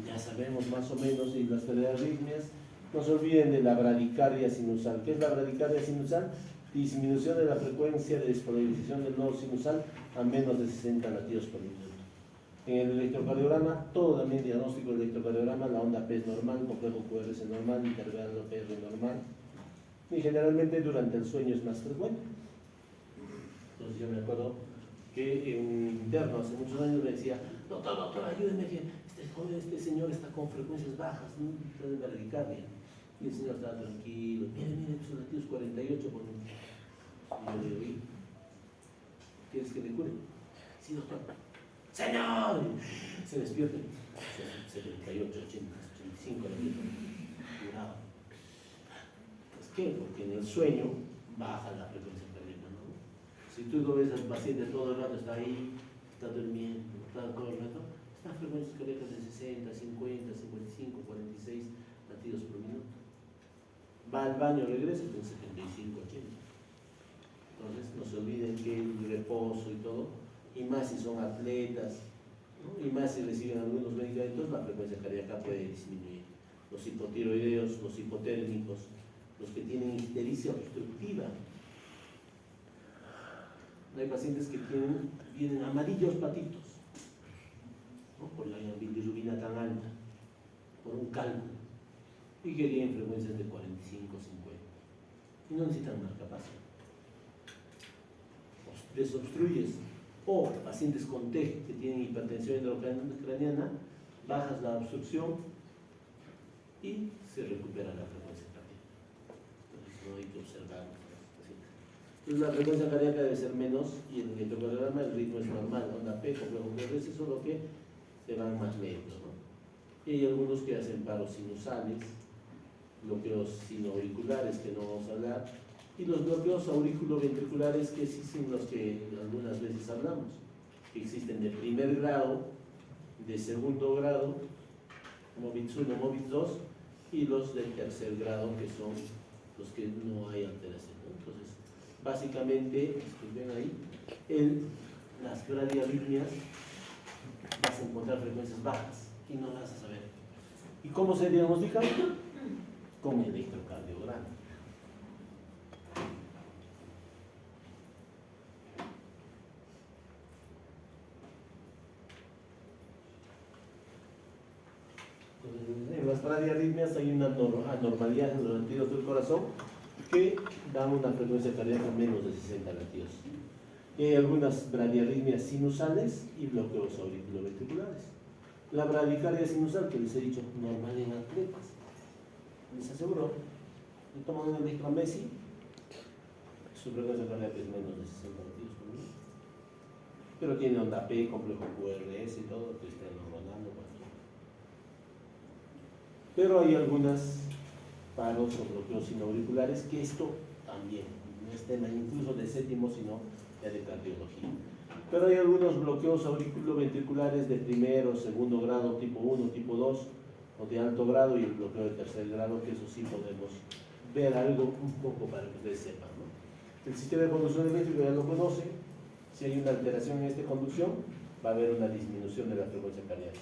ya sabemos más o menos, y las bradiarritmias, no se olviden de la bradicardia sinusal. ¿Qué es la bradicardia sinusal? Disminución de la frecuencia de despolarización del nodo sinusal a menos de 60 latidos por minuto. En el electrocardiograma, todo también diagnóstico del electrocardiograma, la onda P es normal, complejo QRS normal, intervalo PR normal, y generalmente durante el sueño es más frecuente. Entonces yo me acuerdo que un interno hace muchos años me decía: doctor, ayúdeme, que este señor está con frecuencias bajas, ¿no? Está de bradicardia. Y el señor estaba tranquilo, mire, sus latidos 48 por minuto. Y yo le digo: ¿quieres que le cure? Sí, doctor. ¡Señor! Se despierta. 78, 80, 85 latidos por minuto. Curado. ¿Es qué? Porque en el sueño baja la frecuencia cardíaca, ¿no? Si tú lo ves al paciente todo el rato, está ahí, está durmiendo, está todo el rato, están frecuencias cardíacas de 60, 50, 55, 46 latidos por minuto. Va al baño, regresa con 75, 80. Entonces no se olviden que el reposo y todo, y más si son atletas, ¿no? Y más si reciben algunos medicamentos, la frecuencia cardíaca puede disminuir. Los hipotiroideos, los hipotérmicos, los que tienen ictericia obstructiva. Hay pacientes que vienen amarillos patitos, ¿no? Por la bilirrubina tan alta, por un cálculo, y que tienen frecuencias de 45, 50, y no necesitan marcapaso. Desobstruyes, o pacientes con TEG que tienen hipertensión intracraniana, bajas la obstrucción y se recupera la frecuencia cardíaca. Entonces no hay que observar a los pacientes. Entonces la frecuencia cardíaca debe ser menos, y en el electrocardiograma el ritmo es normal, onda P, complejo QRS, solo que se van más lentos, ¿no? Y hay algunos que hacen paros sinusales, bloqueos sinoauriculares, que no vamos a hablar, y los bloqueos auriculoventriculares, que sí son los que algunas veces hablamos, que existen de primer grado, de segundo grado, MOVITS 1, MOVITS 2, y los del tercer grado, que son los que no hay alteración, ¿no? Entonces, básicamente, disculpen ahí, las bradiarritmias vas a encontrar frecuencias bajas y no las vas a saber. ¿Y cómo se diagnostican? Con electrocardiograma. En las bradiarritmias hay una anormalidad en los latidos del corazón que dan una frecuencia cardíaca menos de 60 latidos. Y hay algunas bradiarritmias sinusales y bloqueos auriculoventriculares. La bradicardia sinusal, que les he dicho, normal en atletas. Les aseguro, le toman un electromesi, su frecuencia cardíaca es menos de 60 latidos por minuto. Pero tiene onda P, complejo QRS y todo, que está hormonando. Pero hay algunas paros o bloqueos sinauriculares, que esto también no es tema incluso de séptimo, sino ya de cardiología. Pero hay algunos bloqueos auriculoventriculares de primero, segundo grado, tipo 1, tipo 2, o de alto grado, y el bloqueo de tercer grado, que eso sí podemos ver algo un poco para que ustedes sepan, ¿no? El sistema de conducción eléctrica ya lo conoce. Si hay una alteración en esta conducción, va a haber una disminución de la frecuencia cardíaca.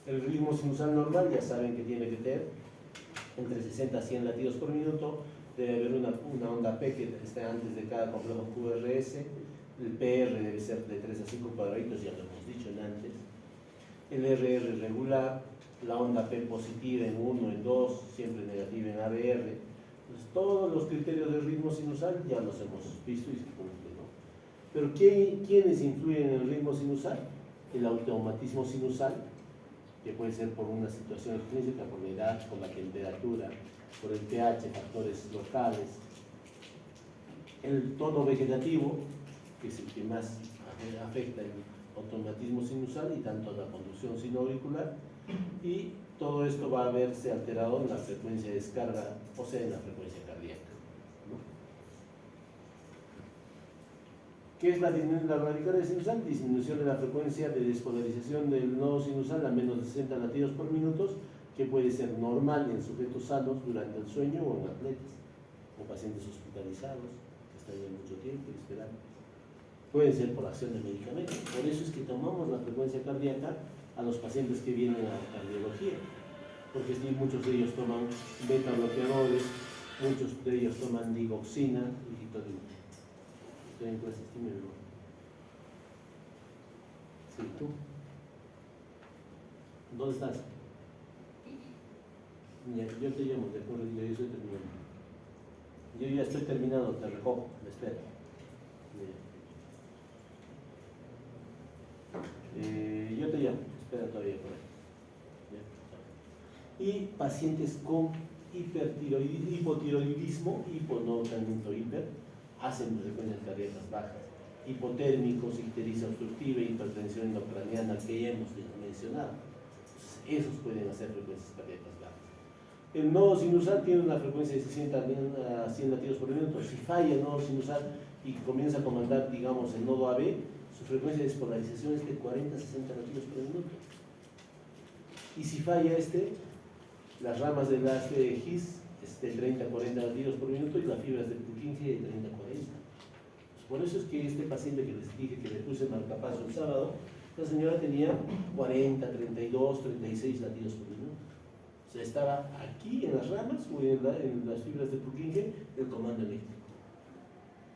El ritmo sinusal normal, ya saben que tiene que tener entre 60 a 100 latidos por minuto. Debe haber una onda P que esté antes de cada complejo QRS. El PR debe ser de 3 a 5 cuadraditos, ya lo hemos dicho en antes. El RR regular, la onda P positiva en 1, en 2, siempre negativa en ABR. Entonces, todos los criterios del ritmo sinusal ya los hemos visto y se cumplen, ¿no? Pero ¿quiénes influyen en el ritmo sinusal? El automatismo sinusal, que puede ser por una situación extrínseca, por la edad, por la temperatura, por el pH, factores locales. El tono vegetativo, que es el que más afecta el automatismo sinusal y tanto la conducción sinoauricular, y todo esto va a verse alterado en la frecuencia de descarga, o sea, en la frecuencia cardíaca, ¿no? ¿Qué es la bradicardia sinusal? Disminución de la frecuencia de despolarización del nodo sinusal a menos de 60 latidos por minuto, que puede ser normal en sujetos sanos durante el sueño o en atletas, o pacientes hospitalizados que están ya mucho tiempo esperando. Pueden ser por acción de medicamentos. Por eso es que tomamos la frecuencia cardíaca a los pacientes que vienen a cardiología, porque muchos de ellos toman beta bloqueadores, muchos de ellos toman digoxina y litorina. Estoy en clase, estímulo. Sí, tú. ¿Dónde estás? Yo te llamo, de acuerdo, yo estoy terminando. Yo ya estoy terminado, te recojo, me espero. Yo te llamo, espera todavía por ahí. Y pacientes con hipotiroidismo, hiponortamiento hiper, hacen frecuencias cardíacas bajas. Hipotérmicos, ictericia obstructiva, hipertensión endocraniana, que ya hemos mencionado. Entonces, esos pueden hacer frecuencias cardíacas bajas. El nodo sinusal tiene una frecuencia de 60 a 100 latidos por minuto. Si falla el nodo sinusal y comienza a comandar, digamos, el nodo AB, su frecuencia de despolarización es de 40 a 60 latidos por minuto. Y si falla las ramas del ACE GIS es de 30 a 40 latidos por minuto y las fibras del Purkinje de 30 a 40. Por eso es que este paciente que les dije que le puse marcapaso el sábado, la señora tenía 40, 32, 36 latidos por minuto. O sea, estaba aquí en las ramas o en las fibras del Purkinje el comando eléctrico.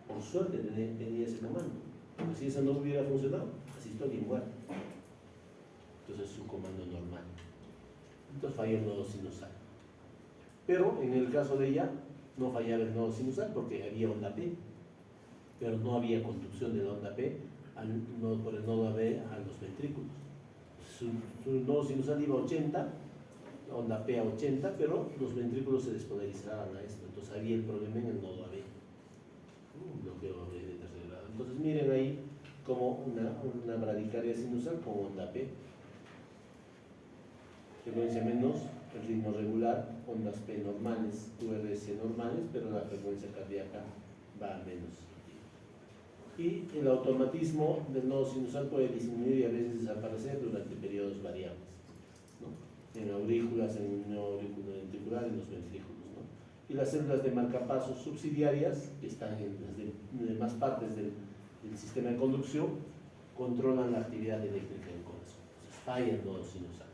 Por suerte tenía ese comando. Porque si eso no hubiera funcionado, asistolia igual. Entonces es un comando normal. Entonces falla el nodo sinusal. Pero en el caso de ella, no fallaba el nodo sinusal porque había onda P, pero no había conducción de la onda P por el nodo AB a los ventrículos. Su nodo sinusal iba a 80, onda P a 80, pero los ventrículos se despolarizaban a esto. Entonces había el problema en el nodo AB. Un bloqueo AB de tercer grado. Entonces miren ahí como una bradicardia sinusal con onda P. Frecuencia menos, el ritmo regular, ondas P normales, QRS normales, pero la frecuencia cardíaca va a menos. Y el automatismo del nodo sinusal puede disminuir y a veces desaparecer durante periodos variables, ¿no? En aurículas, en el auriculo ventricular, en los ventrículos, ¿no? Y las células de marcapasos subsidiarias, que están en las demás partes del sistema de conducción, controlan la actividad eléctrica del corazón. Entonces falla el nodo sinusal.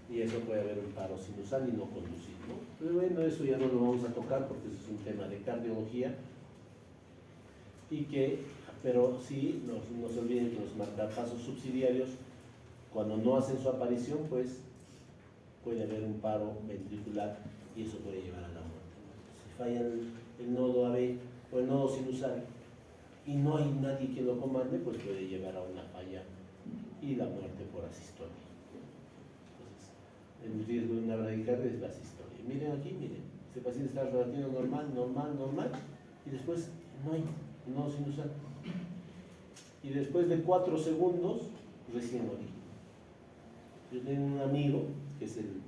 Y eso puede haber un paro sinusal y no conducir, ¿no? Pero bueno, eso ya no lo vamos a tocar porque eso es un tema de cardiología. Pero sí, no se olviden que los marcapasos subsidiarios, cuando no hacen su aparición, pues puede haber un paro ventricular y eso puede llevar a la muerte. Si falla el nodo AB o el nodo sinusal y no hay nadie que lo comande, pues puede llevar a una falla y la muerte por asistolia. Entonces, el riesgo de una bradicardia es la asistolia. Miren aquí, miren, este paciente está relativo normal, y después no hay nodo sinusal. Y después de 4 segundos, recién morí. Yo tengo un amigo que es el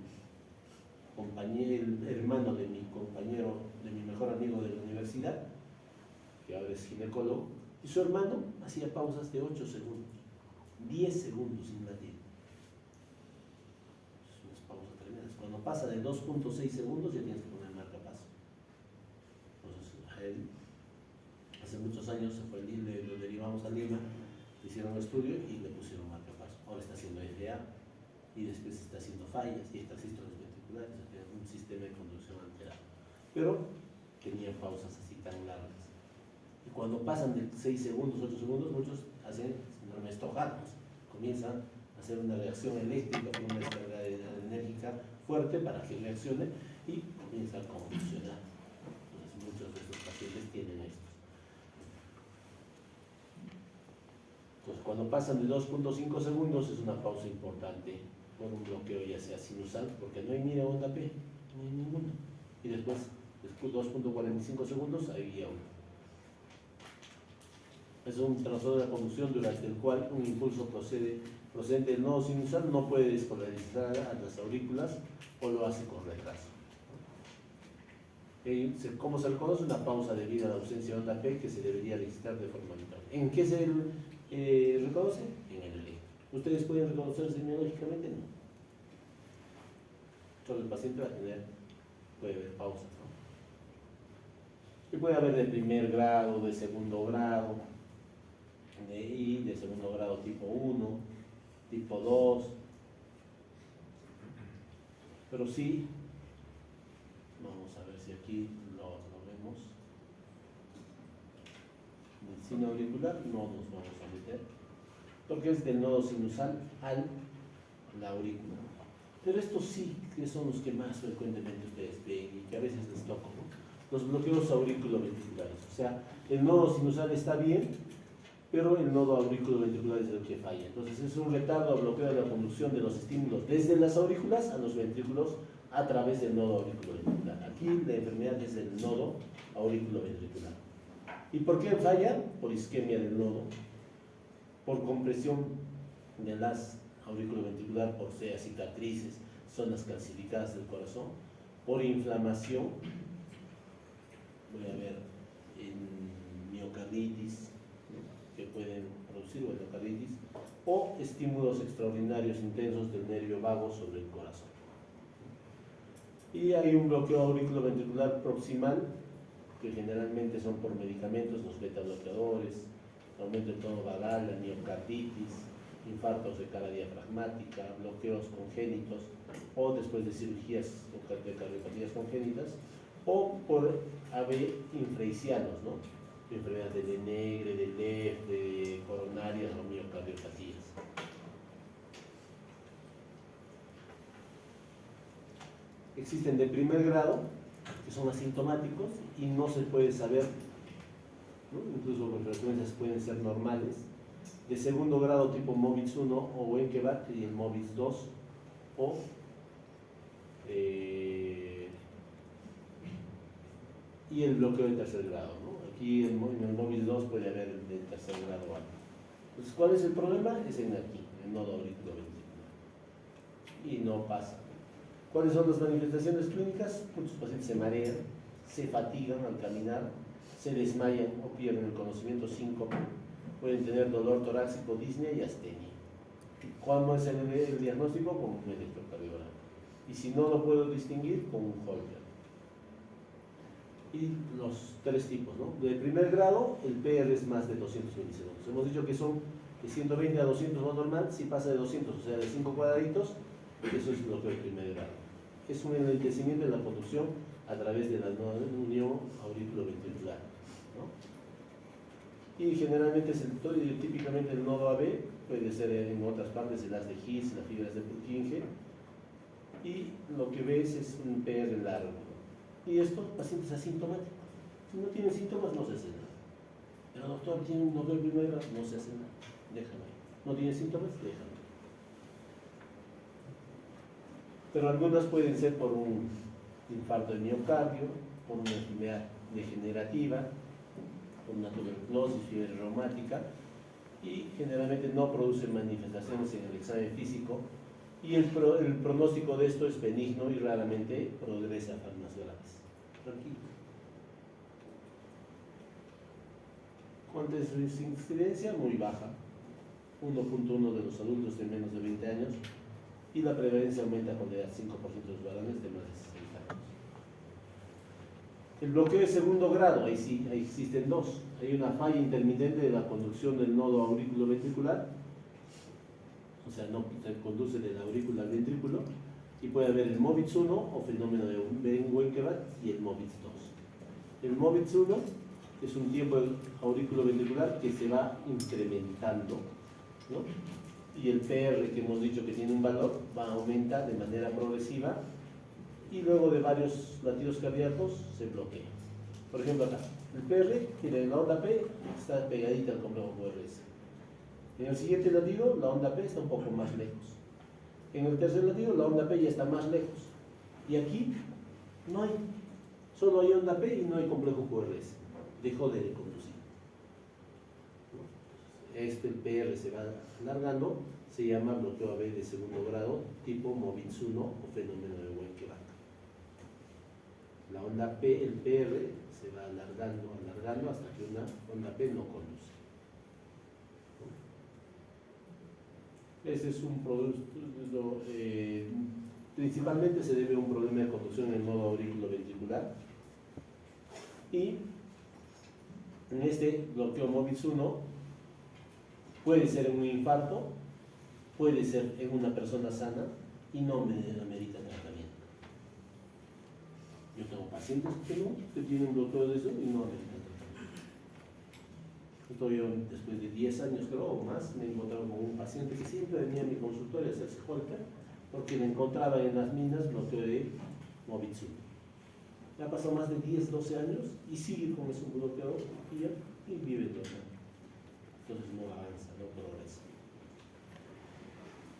hermano de mi compañero, de mi mejor amigo de la universidad, que ahora es ginecólogo, y su hermano hacía pausas de 8 segundos, 10 segundos sin latir. Es unas pausas tremendas. Cuando pasa de 2.6 segundos ya tienes que poner marcapaso. Entonces, a él, hace muchos años se fue lo derivamos a Lima, le hicieron un estudio y le pusieron marcapaso. Ahora está haciendo FA y después está haciendo fallas y extrasístoles ventriculares, o sea, un sistema de conducción alterado. Pero tenía pausas así tan largas. Y cuando pasan de 6 segundos, 8 segundos, muchos hacen síndrome estocados, comienzan a hacer una reacción eléctrica con una descarga enérgica fuerte para que reaccione y comienza a convulsionar. Entonces muchos de estos pacientes tienen esto. Entonces cuando pasan de 2.5 segundos es una pausa importante por un bloqueo ya sea sinusal, porque no hay ni onda P, no hay ninguna. Y después 2.45 segundos, ahí ya uno. Es un trastorno de la conducción durante el cual un impulso procedente del nodo sinusal no puede despolarizar a las aurículas o lo hace con retraso. ¿Cómo se reconoce? Una pausa debido a la ausencia de onda P que se debería registrar de forma habitual. ¿En qué se reconoce? En el electro. ¿Ustedes pueden reconocer semiológicamente? No. Solo el paciente puede haber pausas, ¿no? Y puede haber de primer grado, de segundo grado, de segundo grado tipo 1, tipo 2, pero sí, vamos a ver si aquí lo vemos. Medicina auricular no nos vamos a meter, porque es del nodo sinusal a la aurícula. Pero estos sí que son los que más frecuentemente ustedes ven y que a veces les toco, ¿no? Los bloqueos auriculoventriculares, o sea, el nodo sinusal está bien, pero el nodo auriculoventricular es el que falla. Entonces es un retardo o bloqueo de la conducción de los estímulos desde las aurículas a los ventrículos a través del nodo auriculoventricular. Aquí la enfermedad es el nodo auriculoventricular. ¿Y por qué falla? Por isquemia del nodo, por compresión de las auriculoventricular, por sea cicatrices, zonas calcificadas del corazón, por inflamación, voy a ver, en miocarditis, que pueden producir o endocarditis, o estímulos extraordinarios intensos del nervio vago sobre el corazón. Y hay un bloqueo auriculoventricular proximal, que generalmente son por medicamentos, los beta bloqueadores, aumento del tono vagal, la miocarditis, infartos de cara diafragmática, bloqueos congénitos, o después de cirugías de cardiopatías congénitas, o por AV infraicianos, ¿no? Enfermedades de Lenegre, de Leff, de coronarias o miocardiopatías. Existen de primer grado, que son asintomáticos y no se puede saber, ¿no? Incluso las frecuencias pueden ser normales. De segundo grado tipo MOVIX 1 o Wenckebach y el MOVIX 2, o y el bloqueo de tercer grado, ¿no? Aquí en el MOVIX 2 puede haber el de tercer grado alto. Entonces, ¿cuál es el problema? Es en aquí, en el nodo auriculoventricular. Y no pasa. ¿Cuáles son las manifestaciones clínicas? Muchos pacientes se marean, se fatigan al caminar, se desmayan o pierden el conocimiento, síncope, pueden tener dolor torácico, disnea y astenia. ¿Cuál es el diagnóstico? Con un electrocardiograma. Y si no lo puedo distinguir, con un Holter. Y los tres tipos, ¿no? De primer grado, el PR es más de 200 milisegundos. Hemos dicho que son de 120 a 200 lo normal. Si pasa de 200, o sea, de 5 cuadraditos, eso es lo que es el primer grado. Es un enlentecimiento de la conducción a través de la unión auriculoventricular, ¿no? Y generalmente típicamente el nodo AB, puede ser en otras partes el haz de His, las fibras de Purkinje, y lo que ves es un PR largo. Y esto, pacientes asintomáticos. Si no tienen síntomas, no se hace nada. Pero doctor, tiene un dolor de primer grado, no se hace nada. Déjalo ahí. No tiene síntomas, déjalo. Pero algunas pueden ser por un infarto de miocardio, por una enfermedad degenerativa, por una tuberculosis, fiebre reumática, y generalmente no producen manifestaciones en el examen físico, y el pronóstico de esto es benigno y raramente progresa a formas graves. Tranquilo. ¿Cuánto es su incidencia? Muy baja, 1.1 de los adultos de menos de 20 años, y la prevalencia aumenta con la edad, 5% de los varones de más de 60 años. El bloqueo de segundo grado, ahí sí, ahí existen dos. Hay una falla intermitente de la conducción del nodo auriculoventricular, o sea, no se conduce de la aurícula al ventrículo, y puede haber el MOVITS 1 o fenómeno de Wenckebach y el MOVITS 2. El MOVITS 1 es un tiempo auriculoventricular que se va incrementando, ¿no? Y el PR, que hemos dicho que tiene un valor, va a aumentar de manera progresiva, y luego de varios latidos cardíacos se bloquea. Por ejemplo acá, el PR, tiene la onda P, está pegadita al complejo QRS. En el siguiente latido, la onda P está un poco más lejos. En el tercer latido, la onda P ya está más lejos. Y aquí no hay, solo hay onda P y no hay complejo QRS. Dejó de conducir. El PR se va alargando, se llama bloqueo AB de segundo grado, tipo MOVITS 1 o fenómeno de Wenckebach. La onda P, el PR, se va alargando hasta que una onda P no conduce. Ese es un producto, principalmente se debe a un problema de conducción en el nodo auriculoventricular. Y en este bloqueo MOVITS 1 puede ser en un infarto, puede ser en una persona sana y no amerita tratamiento. Yo tengo pacientes que tienen un bloqueo de eso y no ameritan tratamiento. Yo, después de 10 años creo o más, me he encontrado con un paciente que siempre venía a mi consultorio a hacerse Holter porque le encontraba en las minas bloqueo de MOVITS 1. Ya ha pasado más de 10, 12 años y sigue con ese bloqueo y vive todo. Entonces no avanza, no progresa.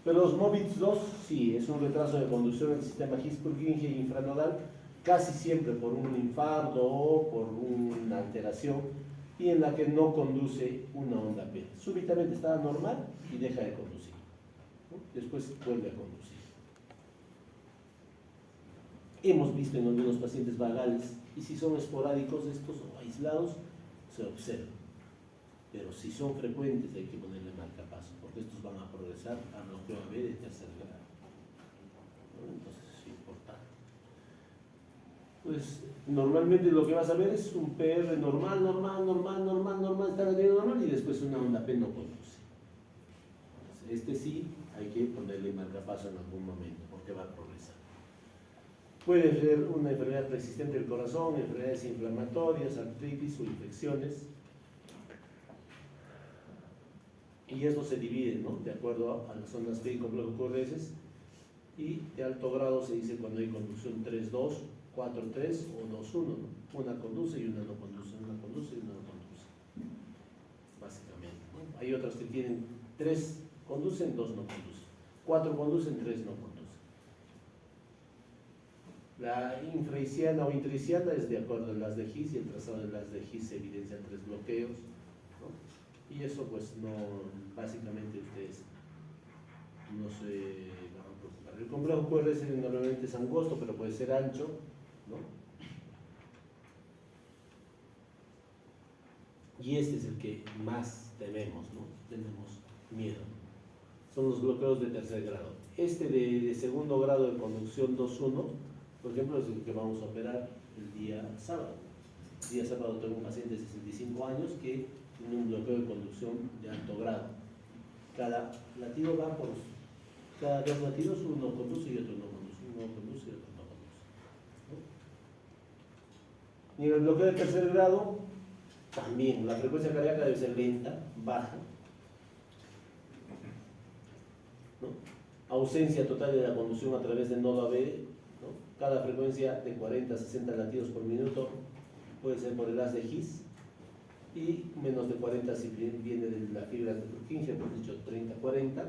Pero los MOVITS 2 sí, es un retraso de conducción del sistema His-Purkinje infranodal, casi siempre por un infarto o por una alteración, y en la que no conduce una onda P. Súbitamente estaba normal y deja de conducir, ¿no? Después vuelve a conducir. Hemos visto en algunos pacientes vagales, y si son esporádicos estos o aislados, se observa. Pero si son frecuentes hay que ponerle marcapaso, porque estos van a progresar a bloqueo AB de tercer grado. ¿No? Entonces es importante. Pues normalmente lo que vas a ver es un PR normal, está bien normal, y después una onda P no conduce. Entonces, este sí hay que ponerle marcapaso en algún momento, porque va a progresar. Puede ser una enfermedad persistente del corazón, enfermedades inflamatorias, artritis o infecciones. Y esto se divide, ¿no?, de acuerdo a las ondas P y complejo QRS, y de alto grado se dice cuando hay conducción 3-2, 4-3 o 2-1, ¿no? Una conduce y una no conduce, una conduce y una no conduce, básicamente, ¿no? Hay otras que tienen 3 conducen, 2 no conducen, 4 conducen, 3 no conducen. La infraisiana o intraisiana es de acuerdo a las de His, y el trazado de las de His se evidencia 3 bloqueos, ¿no? Y eso pues no, básicamente ustedes no se van a preocupar. El complejo QRS normalmente es angosto, pero puede ser ancho, ¿no? Y este es el que más tememos, ¿no? Tenemos miedo. Son los bloqueos de tercer grado. Este de segundo grado de conducción 2-1, por ejemplo, es el que vamos a operar el día sábado. El día sábado tengo un paciente de 65 años que tiene un bloqueo de conducción de alto grado. Cada latido va por, cada 2 latidos uno conduce y otro no conduce, uno conduce y otro no conduce, ¿no? Y en el bloqueo de tercer grado también la frecuencia cardíaca debe ser lenta, baja, ¿no? Ausencia total de la conducción a través del nodo AB ¿no? Cada frecuencia de 40 a 60 latidos por minuto puede ser por el haz de His, y menos de 40 si viene de la fibra de Purkinje, hemos dicho 30-40.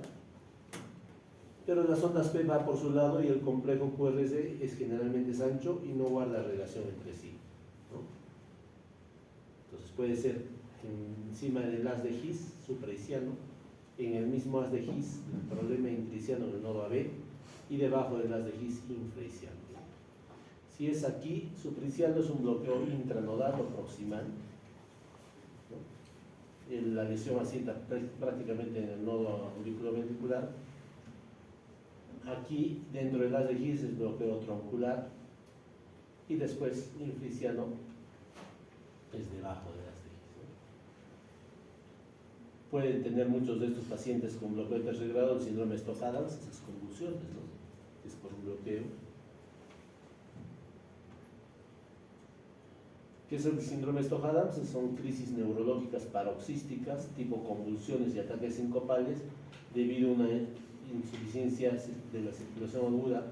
Pero las ondas P va por su lado y el complejo QRS es generalmente ancho y no guarda relación entre sí, ¿no? Entonces puede ser encima del haz de His supraisiano, en el mismo haz de His el problema intraisiano en el nodo AB, y debajo del haz de His infraisiano. Si es aquí, supraisiano es un bloqueo intranodal o proximal, ¿no? La lesión asienta prácticamente en el nodo auriculoventricular. Aquí, dentro del haz de His, es bloqueo troncular, y después infraisiano es debajo del haz de His, ¿no? Pueden tener muchos de estos pacientes con bloqueo de tercer grado el síndrome de Stokh-Adams, esas convulsiones, ¿no? Es por un bloqueo. ¿Qué es el síndrome de Stokh-Adams? Son crisis neurológicas paroxísticas, tipo convulsiones y ataques sincopales, debido a una insuficiencia de la circulación aguda,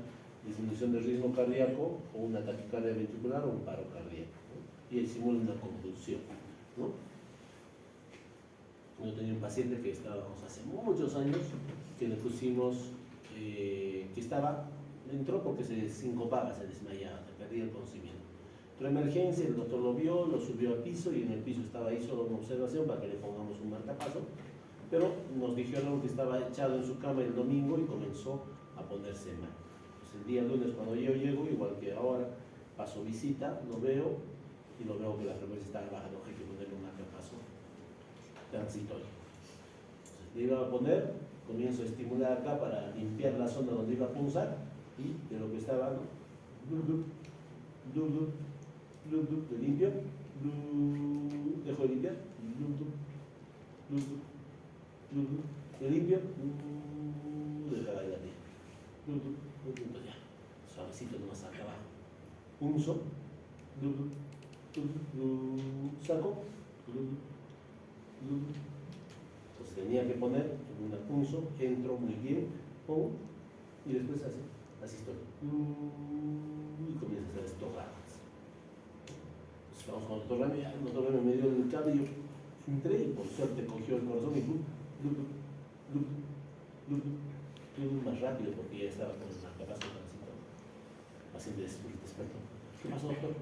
disminución del ritmo cardíaco, o una taquicardia ventricular o un paro cardíaco, ¿no? Y simula una convulsión, ¿no? Yo tenía un paciente que estábamos hace muchos años, que le pusimos, entró porque se sincopaba, se desmayaba, se perdía el conocimiento. Entró en emergencia, el doctor lo vio, lo subió al piso, y en el piso estaba ahí solo una observación para que le pongamos un marcapaso, pero nos dijeron que estaba echado en su cama el domingo y comenzó a ponerse mal. Pues el día lunes, cuando yo llego, igual que ahora, paso visita, lo veo y lo veo que la frecuencia estaba baja, no hay que ponerle un marcapaso transitorio. Entonces, le iba a poner, comienzo a estimular acá para limpiar la zona donde iba a punzar, y de lo que estaba, ¿no? Le limpio, dejo de limpiar, le limpio, dejaba de latir, entonces ya, suavecito nomás acá abajo, punzo, saco, entonces tenía que poner en una punzo, entro muy bien, pongo, y después así estoy, y comienza a hacer estojadas. Vamos con el doctor Rami, el doctor Rami me dio el cable y yo entré, y por suerte cogió el corazón y más rápido, porque ya estaba con el marcapaso transitorio. El paciente despertó. ¿Qué pasó, doctor?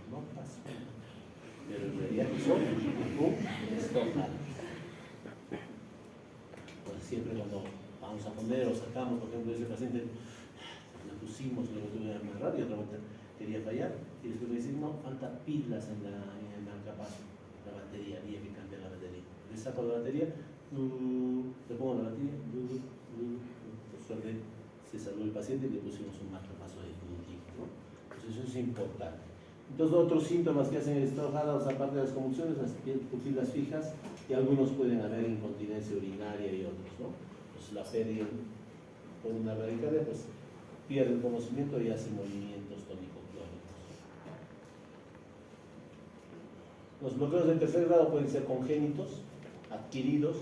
No pasó. Pero en realidad son estojadas. Pues siempre cuando vamos a poner o sacamos, por ejemplo, ese paciente, le pusimos, lo tuve más rápido, otra vuelta quería fallar, y después me dicen, no, falta pilas en el marcapaso, la batería, había que cambiar la batería. Le saco la batería, le pongo la batería, por suerte se salvó el paciente y le pusimos un marcapaso definitivo, ¿no? Entonces eso es importante. Entonces otros síntomas que hacen el Stokh-Adams, aparte de las convulsiones, las pupilas fijas, y algunos pueden haber incontinencia urinaria y otros, ¿no? Pues la pérdida por una bradicardia, pues pierde el conocimiento y hace movimientos tónico-clónicos. Los bloqueos de tercer grado pueden ser congénitos, adquiridos,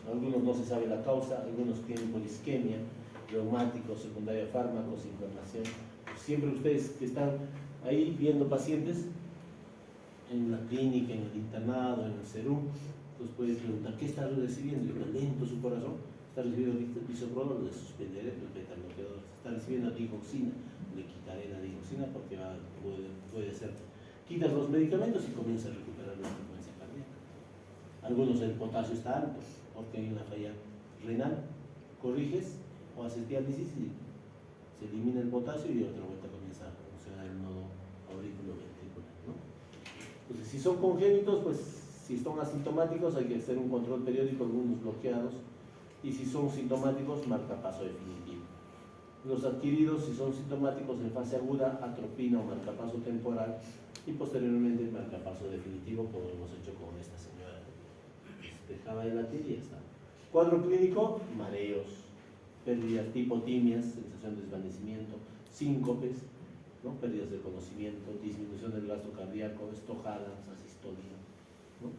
algunos no se sabe la causa, algunos tienen polisquemia, reumáticos, secundaria a fármacos, inflamación. Siempre ustedes que están ahí viendo pacientes en la clínica, en el internado, en el CERUM, entonces pueden preguntar, ¿qué está recibiendo? Y está lento su corazón, está recibiendo bisoprolol, le suspenderé el beta-bloqueador, está recibiendo digoxina, le quitaré la digoxina porque puede ser, quitas los medicamentos y comienza a recuperar la frecuencia cardíaca. Algunos el potasio está alto porque hay una falla renal, corriges o haces diálisis y se elimina el potasio y otra vuelta comienza a funcionar el nodo auriculoventricular, ¿no? Entonces, si son congénitos, pues si son asintomáticos hay que hacer un control periódico, algunos bloqueados, y si son sintomáticos, marcapaso definitivo. Los adquiridos, si son sintomáticos en fase aguda, atropina o marcapaso temporal, y posteriormente el marcapaso definitivo, como hemos hecho con esta señora. Dejaba de latir y ya está. Cuadro clínico, mareos, pérdidas, hipotimias, sensación de desvanecimiento, síncopes, ¿no? Pérdidas del conocimiento, disminución del gasto cardíaco, Stokh-Adams, asistolia, ¿no?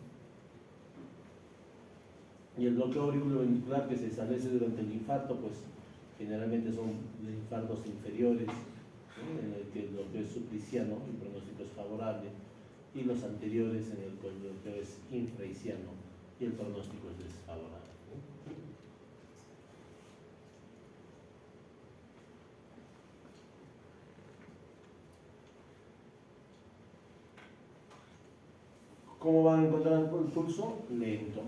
Y el bloqueo auriculoventricular que se establece durante el infarto, pues Generalmente son infartos inferiores, ¿no? En el que lo que es supliciano, el pronóstico es favorable, y los anteriores en el que lo que es infraiciano y el pronóstico es desfavorable, ¿no? ¿Cómo van a encontrar el pulso? Lento,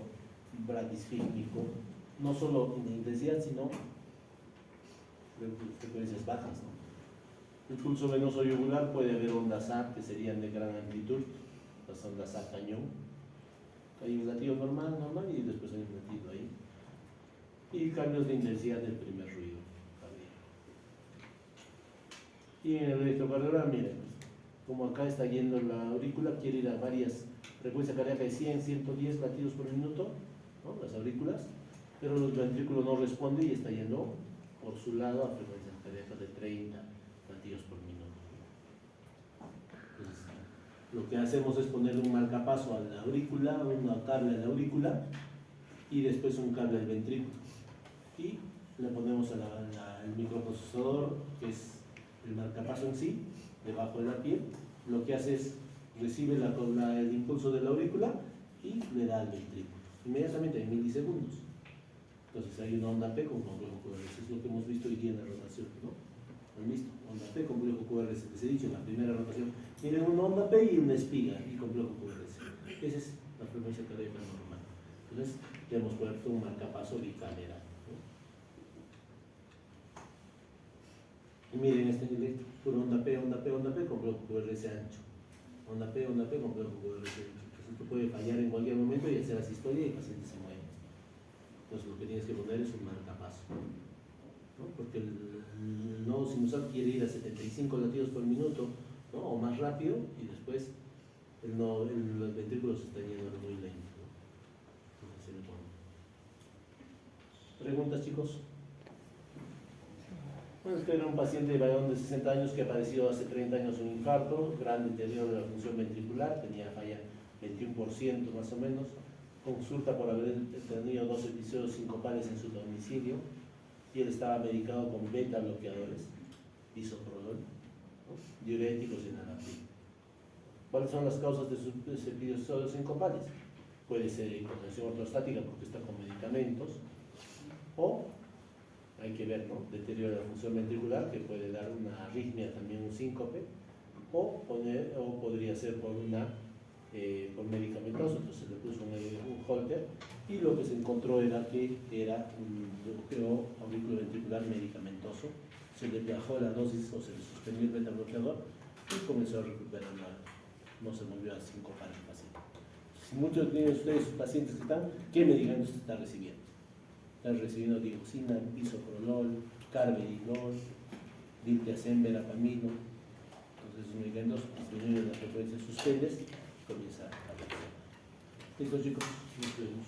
bradisfímico, no solo en intensidad, sino de frecuencias bajas, ¿no? El pulso venoso yugular puede haber ondas A, que serían de gran amplitud, las ondas A cañón. Hay un latido normal, y después hay un latido ahí. Y cambios de intensidad del primer ruido cardíaco. Y en el electrocardiograma, miren, como acá está yendo la aurícula, quiere ir a varias frecuencias cardíacas de 100, 110 latidos por minuto, ¿no? Las aurículas, pero los ventrículos no responden y está yendo por su lado a frecuencias cardíacas de 30 latidos por minuto. Entonces, lo que hacemos es poner un marcapaso a la aurícula, un cable a la aurícula y después un cable al ventrículo. Y le ponemos el microprocesador, que es el marcapaso en sí, debajo de la piel. Lo que hace es recibe el impulso de la aurícula y le da al ventrículo, inmediatamente en milisegundos. Entonces hay una onda P con complejo QRS, es lo que hemos visto hoy día en la rotación, ¿no? ¿Han visto? Onda P, complejo QRS, les he dicho en la primera rotación, miren una onda P y una espiga y complejo QRS. Esa es la frecuencia cardíaca normal. Entonces le hemos puesto un marcapaso bicameral, ¿no? Y miren este puro onda P, complejo QRS ancho. Onda P, complejo QRS ancho. Entonces esto puede fallar en cualquier momento y hacer asistolia y el paciente se muere. Entonces lo que tienes que poner es un marcapaso, ¿no? Porque el nodo sinusal quiere ir a 75 latidos por minuto, ¿no? O más rápido, y después los ventrículos se están yendo muy lento, ¿no? Entonces se le pone. ¿Preguntas, chicos? Bueno, es que era un paciente varón de 60 años que apareció hace 30 años un infarto, gran deterioro de la función ventricular, tenía falla 21% más o menos. Consulta por haber tenido 2 episodios sincopales en su domicilio y él estaba medicado con beta bloqueadores, bisoprolol, ¿no? Diuréticos y enalapril. ¿Cuáles son las causas de sus episodios sincopales? Puede ser hipotensión ortostática porque está con medicamentos, o hay que ver, ¿no? Deterioro de la función ventricular, que puede dar una arritmia, también un síncope, o podría ser por medicamentoso. Entonces le puso un holter y lo que se encontró era que era un bloqueo auriculoventricular medicamentoso. Se le bajó la dosis o se le suspendió el beta bloqueador y comenzó a recuperar no se volvió a sincopar el paciente. Si muchos de ustedes pacientes que están, ¿qué medicamentos están recibiendo? Están recibiendo dioxina, bisoprolol, carvedilol, diltiazem, verapamilo. Entonces esos medicamentos disminuyen la frecuencia, suspendes, comienza a reaccionar. ¿Listo, chicos? Nos vemos.